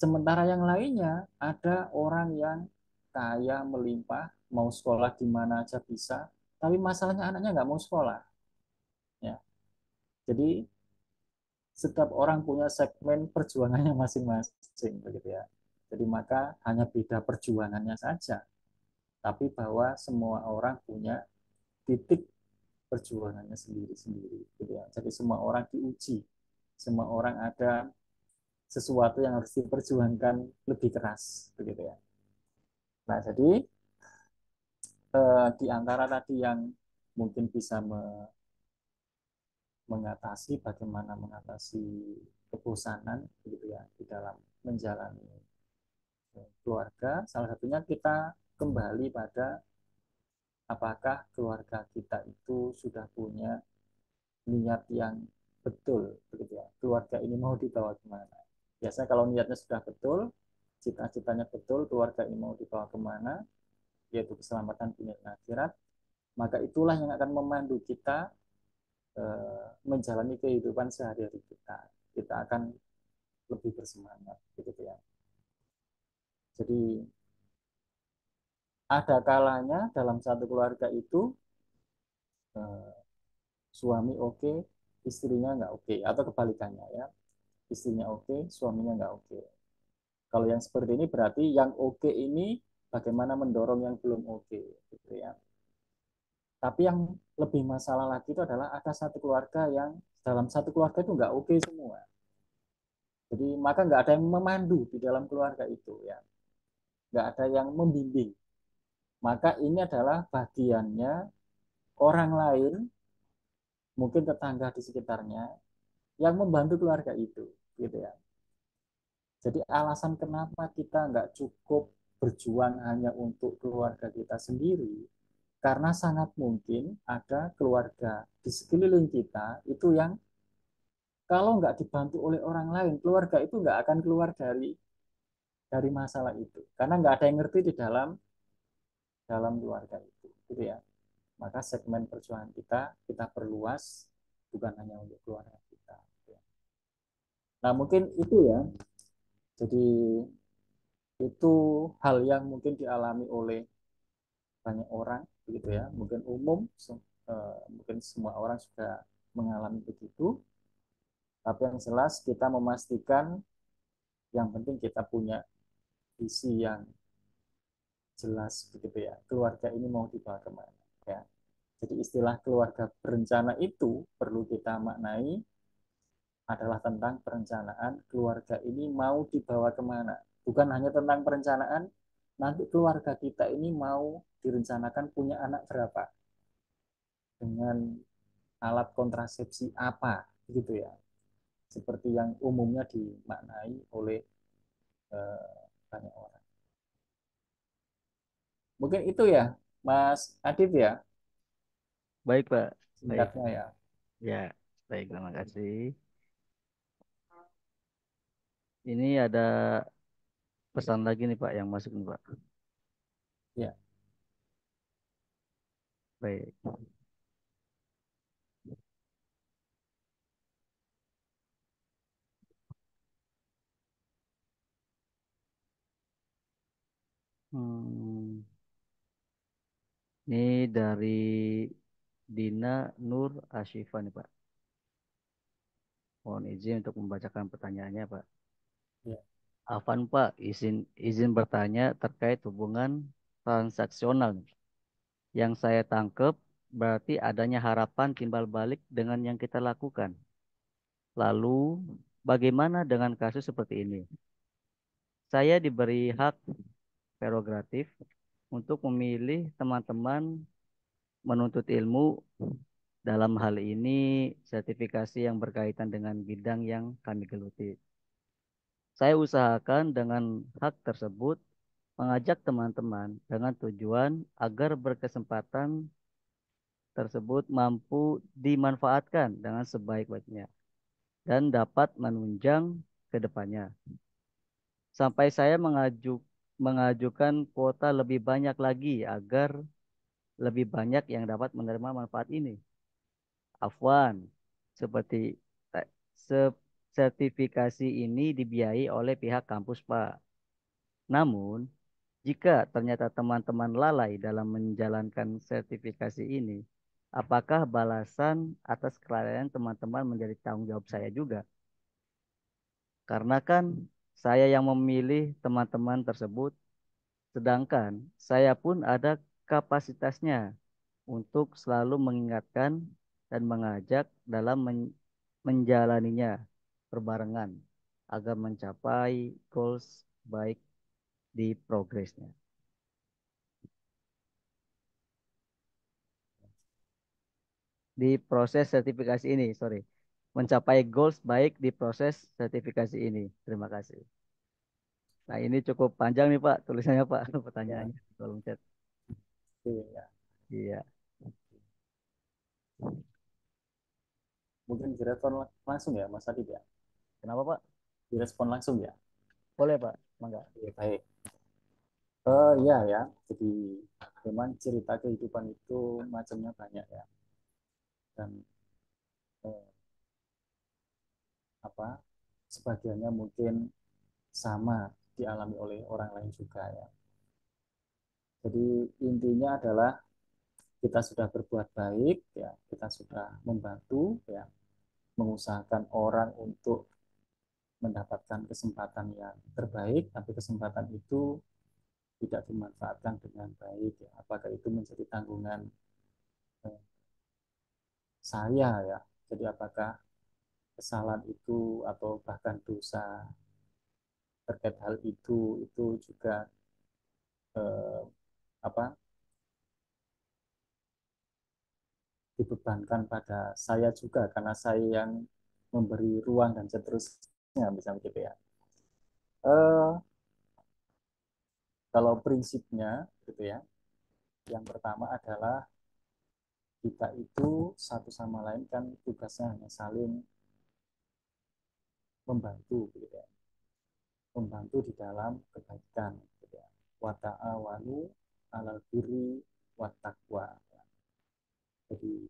Sementara yang lainnya ada orang yang kaya melimpah, mau sekolah di mana aja bisa, tapi masalahnya anaknya nggak mau sekolah. Ya, jadi setiap orang punya segmen perjuangannya masing-masing, begitu ya. Jadi maka hanya beda perjuangannya saja, tapi bahwa semua orang punya titik perjuangannya sendiri-sendiri, gitu ya. Jadi semua orang diuji, semua orang ada sesuatu yang harus diperjuangkan lebih keras, begitu ya. Nah, jadi di antara tadi yang mungkin bisa mengatasi, bagaimana mengatasi kebosanan gitu ya di dalam menjalani keluarga, salah satunya kita kembali pada apakah keluarga kita itu sudah punya niat yang betul, begitu ya. Keluarga ini mau dibawa kemana? Biasanya kalau niatnya sudah betul, cita-citanya betul, keluarga ini mau dibawa kemana, yaitu keselamatan dunia dan akhirat, maka itulah yang akan memandu kita menjalani kehidupan sehari-hari kita. Kita akan lebih bersemangat, gitu ya. Jadi ada kalanya dalam satu keluarga itu eh, suami oke, istrinya nggak oke, atau kebalikannya ya, istrinya oke, suaminya nggak oke. Kalau yang seperti ini berarti yang oke ini bagaimana mendorong yang belum oke, gitu ya. Tapi yang lebih masalah lagi itu adalah ada satu keluarga yang dalam satu keluarga itu nggak oke semua. Jadi maka nggak ada yang memandu di dalam keluarga itu ya, nggak ada yang membimbing. Maka ini adalah bagiannya orang lain, mungkin tetangga di sekitarnya, yang membantu keluarga itu, gitu ya. Jadi alasan kenapa kita nggak cukup berjuang hanya untuk keluarga kita sendiri, karena sangat mungkin ada keluarga di sekeliling kita itu yang kalau nggak dibantu oleh orang lain, keluarga itu nggak akan keluar dari masalah itu, karena nggak ada yang ngerti di dalam dalam keluarga itu, gitu ya. Maka segmen perjuangan kita perluas, bukan hanya untuk keluarga kita. Nah mungkin itu ya, jadi itu hal yang mungkin dialami oleh banyak orang, begitu ya, mungkin umum, mungkin semua orang sudah mengalami begitu, tapi yang jelas kita memastikan yang penting kita punya visi yang jelas, begitu ya, keluarga ini mau dibawa kemana ya. Jadi istilah keluarga berencana itu perlu kita maknai adalah tentang perencanaan keluarga ini mau dibawa kemana. Bukan hanya tentang perencanaan, nanti keluarga kita ini mau direncanakan punya anak berapa, dengan alat kontrasepsi apa, gitu ya. Seperti yang umumnya dimaknai oleh banyak orang. Mungkin itu ya, Mas Adit ya, Baik, Pak. Baik. singkatnya ya. Ya, baik. Terima kasih. Ini ada pesan lagi nih, Pak, yang masuk nih, Pak. Ya, Baik. Hmm, ini dari Dina Nur Ashifa nih, Pak. Mohon izin untuk membacakan pertanyaannya, Pak. ya, Afan, Pak, izin bertanya terkait hubungan transaksional. Yang saya tangkap berarti adanya harapan timbal balik dengan yang kita lakukan. Lalu, bagaimana dengan kasus seperti ini? Saya diberi hak prerogatif untuk memilih teman-teman menuntut ilmu dalam hal ini sertifikasi yang berkaitan dengan bidang yang kami geluti. Saya usahakan dengan hak tersebut mengajak teman-teman dengan tujuan agar berkesempatan tersebut mampu dimanfaatkan dengan sebaik-baiknya dan dapat menunjang ke depannya. Sampai saya mengajukan kuota lebih banyak lagi agar lebih banyak yang dapat menerima manfaat ini. Afwan, seperti eh, sertifikasi ini dibiayai oleh pihak kampus, Pak. Namun, jika ternyata teman-teman lalai dalam menjalankan sertifikasi ini, apakah balasan atas kelalaian teman-teman menjadi tanggung jawab saya juga? Karena kan saya yang memilih teman-teman tersebut, sedangkan saya pun ada kapasitasnya untuk selalu mengingatkan dan mengajak dalam menjalaninya berbarengan agar mencapai goals baik di progresnya. Di proses sertifikasi ini, sorry. Mencapai goals baik di proses sertifikasi ini. Terima kasih. Nah, ini cukup panjang nih, Pak, tulisannya, Pak, ya, pertanyaannya di kolom chat. oke, ya. Iya. Mungkin direspon langsung ya, Mas Adit ya. Kenapa, Pak? Direspon langsung ya. Boleh, Pak. Mangga. Oke, baik. Ya ya, jadi memang cerita kehidupan itu macamnya banyak ya, dan eh, apa sebagiannya mungkin sama dialami oleh orang lain juga ya. Jadi intinya adalah kita sudah berbuat baik ya, kita sudah membantu ya, mengusahakan orang untuk mendapatkan kesempatan yang terbaik, tapi kesempatan itu tidak dimanfaatkan dengan baik ya. Apakah itu menjadi tanggungan eh, saya ya. Jadi apakah kesalahan itu atau bahkan dosa terkait hal itu juga eh, apa dibebankan pada saya juga karena saya yang memberi ruang dan seterusnya, bisa begitu ya. eh, Kalau prinsipnya gitu ya, yang pertama adalah kita itu satu sama lain kan tugasnya hanya saling membantu gitu ya, membantu di dalam kebaikan gitu ya. Wa ta'awanu 'alal birri wat taqwa. Jadi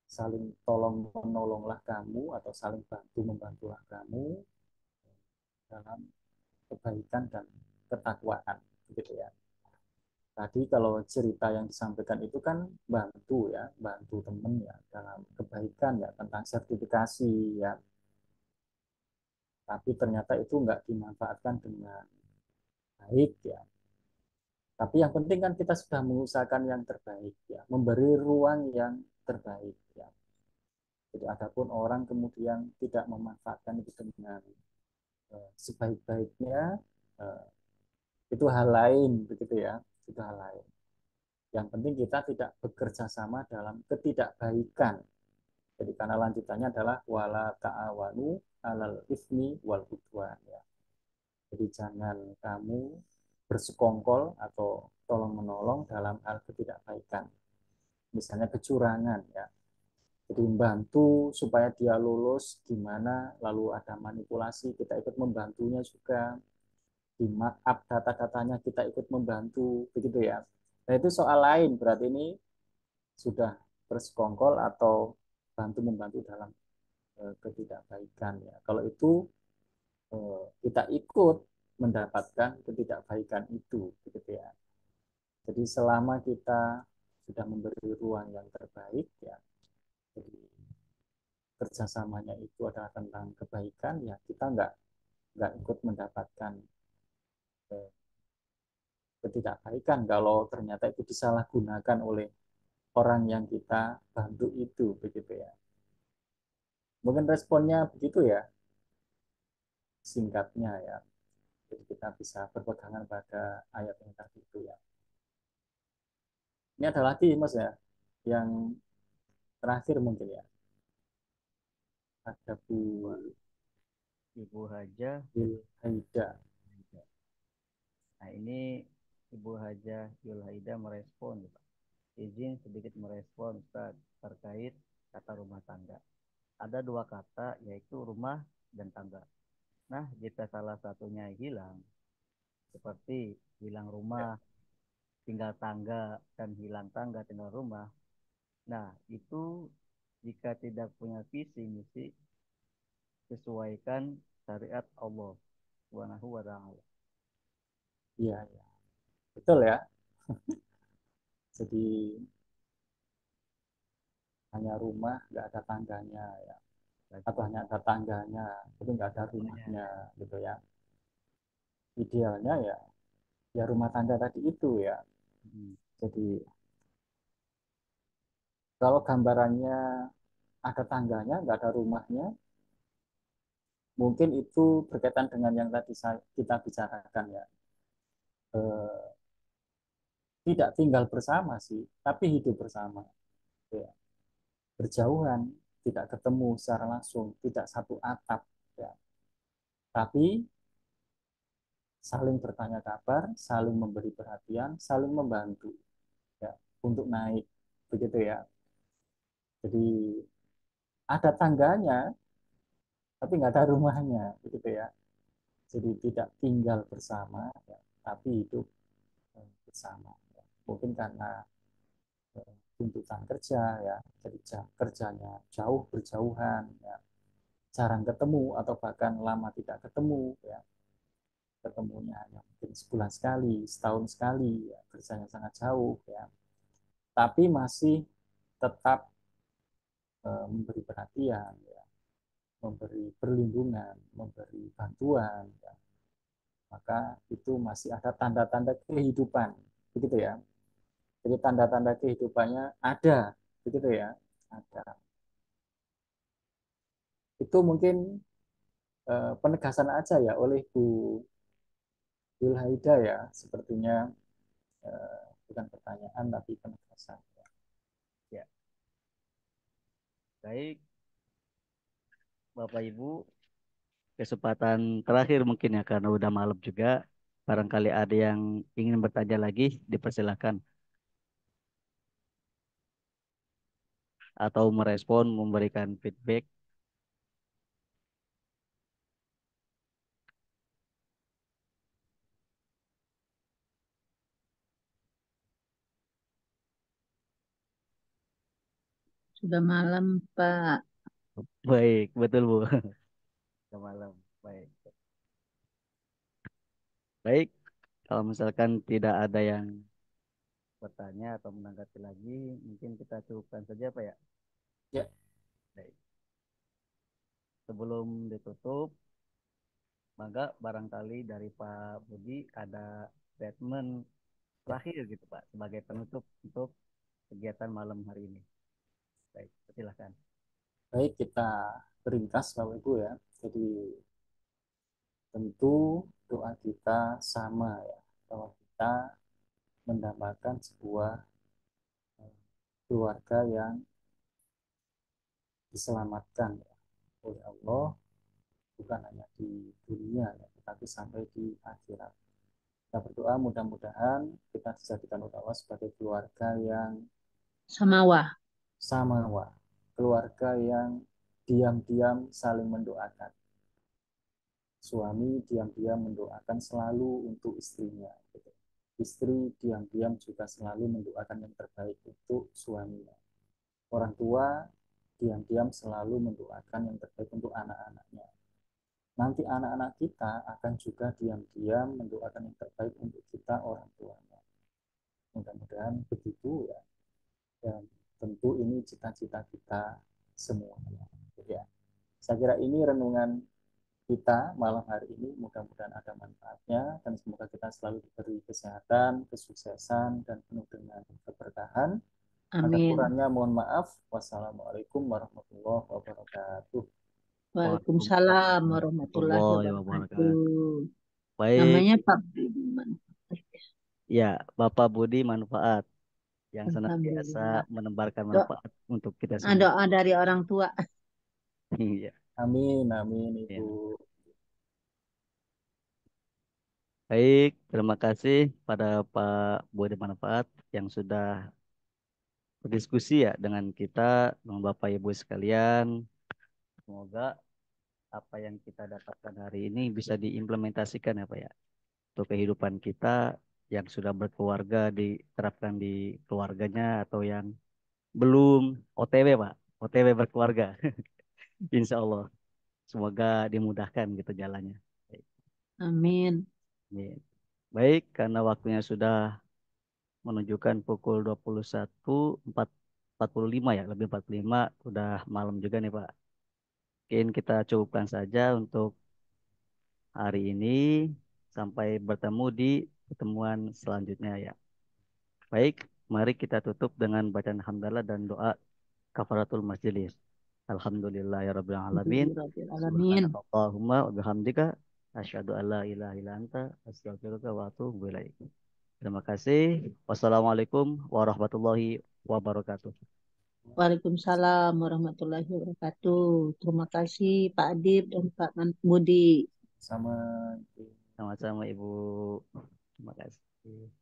saling tolong menolonglah kamu atau saling bantu membantulah kamu dalam kebaikan dan ketakwaan gitu ya. Tadi kalau cerita yang disampaikan itu kan bantu ya, bantu temen ya dalam kebaikan ya tentang sertifikasi ya. Tapi ternyata itu nggak dimanfaatkan dengan baik ya. Tapi yang penting kan kita sudah mengusahakan yang terbaik ya, memberi ruang yang terbaik ya. Jadi adapun orang kemudian tidak memanfaatkan itu dengan sebaik-baiknya, eh, itu hal lain begitu ya, itu hal lain. Yang penting kita tidak bekerja sama dalam ketidakbaikan. Jadi karena lanjutannya adalah wala ta'awanu alal ismi wal udwan ya. Jadi jangan kamu bersekongkol atau tolong menolong dalam hal ketidakbaikan. Misalnya kecurangan ya. Jadi membantu supaya dia lulus gimana, lalu ada manipulasi, kita ikut membantunya juga. Di markup data-datanya kita ikut membantu, begitu ya. Nah itu soal lain, berarti ini sudah bersekongkol atau bantu-membantu dalam ketidakbaikan ya. Kalau itu kita ikut mendapatkan ketidakbaikan itu, begitu ya. Jadi selama kita sudah memberi ruang yang terbaik ya, jadi kerjasamanya itu adalah tentang kebaikan ya, kita nggak ikut mendapatkan eh, ketidakbaikan kalau ternyata itu disalahgunakan oleh orang yang kita bantu itu, begitu ya. Mungkin responnya begitu ya, singkatnya ya. Jadi kita bisa berpegangan pada ayat yang tadi itu ya. Ini ada lagi Mas ya, yang terakhir mungkin ya. Ada Bu Ibu Haja. Haida. Nah, ini Ibu Haja Yulhaida merespon, Pak. Izin sedikit merespon, Ustaz, terkait kata rumah tangga. Ada dua kata, yaitu rumah dan tangga. Nah, jika salah satunya hilang, seperti hilang Ya, rumah, tinggal tangga, dan hilang tangga, tinggal rumah. Nah, itu jika tidak punya visi misi, sesuaikan syariat Allah Subhanahu wa ta'ala. iya, ya. Betul ya. Jadi hanya rumah, nggak ada tangganya ya. Atau hanya ada tangganya, tapi nggak ada rumahnya, gitu ya. Idealnya ya, ya rumah tangga tadi itu ya. Hmm. Jadi kalau gambarannya ada tangganya, nggak ada rumahnya, mungkin itu berkaitan dengan yang tadi kita bicarakan ya. Eh, Tidak tinggal bersama sih, tapi hidup bersama. Ya. Berjauhan, tidak ketemu secara langsung, tidak satu atap. Ya. Tapi saling bertanya kabar, saling memberi perhatian, saling membantu ya, untuk naik. Begitu ya. Jadi ada tangganya, tapi nggak ada rumahnya. Begitu ya. Jadi tidak tinggal bersama, ya, tapi hidup bersama. Ya. Mungkin karena tuntutan kerja ya, jadi kerjanya jauh berjauhan ya, jarang ketemu atau bahkan lama tidak ketemu ya, ketemunya hanya mungkin sebulan sekali, setahun sekali ya, kerjanya sangat jauh ya, tapi masih tetap memberi perhatian ya, memberi perlindungan, memberi bantuan ya, maka itu masih ada tanda-tanda kehidupan, begitu ya. Jadi tanda-tanda kehidupannya ada, begitu ya, ada. Itu mungkin penegasan aja ya oleh Bu Wilhaida ya, sepertinya bukan pertanyaan tapi penegasan. Ya, baik Bapak Ibu, kesempatan terakhir mungkin ya karena udah malam juga. Barangkali ada yang ingin bertanya lagi, dipersilakan. Atau merespon, memberikan feedback. Sudah malam, Pak. Baik, betul Bu. Selamat malam. Baik. Baik, kalau misalkan tidak ada yang bertanya atau menanggapi lagi, mungkin kita cukupkan saja Pak ya. Ya, Baik. Sebelum ditutup, maka barangkali dari Pak Budi ada statement terakhir gitu Pak sebagai penutup untuk kegiatan malam hari ini. Baik, silakan. Baik, kita ringkas Bapak Ibu ya. Jadi tentu doa kita sama ya, bahwa kita mendapatkan sebuah keluarga yang diselamatkan ya, oleh Allah, bukan hanya di dunia ya, tetapi sampai di akhirat. Kita berdoa mudah-mudahan kita dijadikan oleh Allah sebagai keluarga yang Samawa. samawa, keluarga yang diam-diam saling mendoakan. Suami diam-diam mendoakan selalu untuk istrinya. Gitu. Istri diam-diam juga selalu mendoakan yang terbaik untuk suaminya. Orang tua diam-diam selalu mendoakan yang terbaik untuk anak-anaknya. Nanti anak-anak kita akan juga diam-diam mendoakan yang terbaik untuk kita orang tuanya. Mudah-mudahan begitu ya. Dan tentu ini cita-cita kita semuanya. Ya. Saya kira ini renungan kita malam hari ini, mudah-mudahan ada manfaatnya dan semoga kita selalu diberi kesehatan, kesuksesan, dan penuh dengan keberkahan. Ada Amin. kurangnya mohon maaf. Wassalamualaikum warahmatullahi wabarakatuh. Waalaikumsalam warahmatullahi wabarakatuh. Baik, Namanya Pak Budiman. ya Bapak Budi Manfaat yang senantiasa Alhamdulillah. menebarkan Doa, manfaat untuk kita semua. doa dari orang tua. Iya. Amin, amin Ya. Ibu. Baik, terima kasih pada Pak Budi Manfaat yang sudah berdiskusi ya dengan kita, dengan Bapak Ibu sekalian. Semoga apa yang kita dapatkan hari ini bisa diimplementasikan ya Pak ya. Untuk kehidupan kita yang sudah berkeluarga diterapkan di keluarganya atau yang belum OTW Pak, OTW berkeluarga. Insya Allah. Semoga dimudahkan gitu jalannya. Baik. Amin. Amin. Baik, karena waktunya sudah menunjukkan pukul 21.45 ya, lebih 45, udah malam juga nih Pak. Mungkin kita cukupkan saja untuk hari ini sampai bertemu di pertemuan selanjutnya ya. Baik, mari kita tutup dengan bacaan hamdalah dan doa kafaratul majelis. Alhamdulillahirabbil alamin. Alamin. Subhanakallahumma wa bihamdika asyhadu an la ilaha illa anta astaghfiruka wa atubu ilaik. Terima kasih. Wassalamualaikum warahmatullahi wabarakatuh. Waalaikumsalam warahmatullahi wabarakatuh. Terima kasih Pak Adib dan Pak Budi. Sama Sama-sama Ibu. Terima kasih.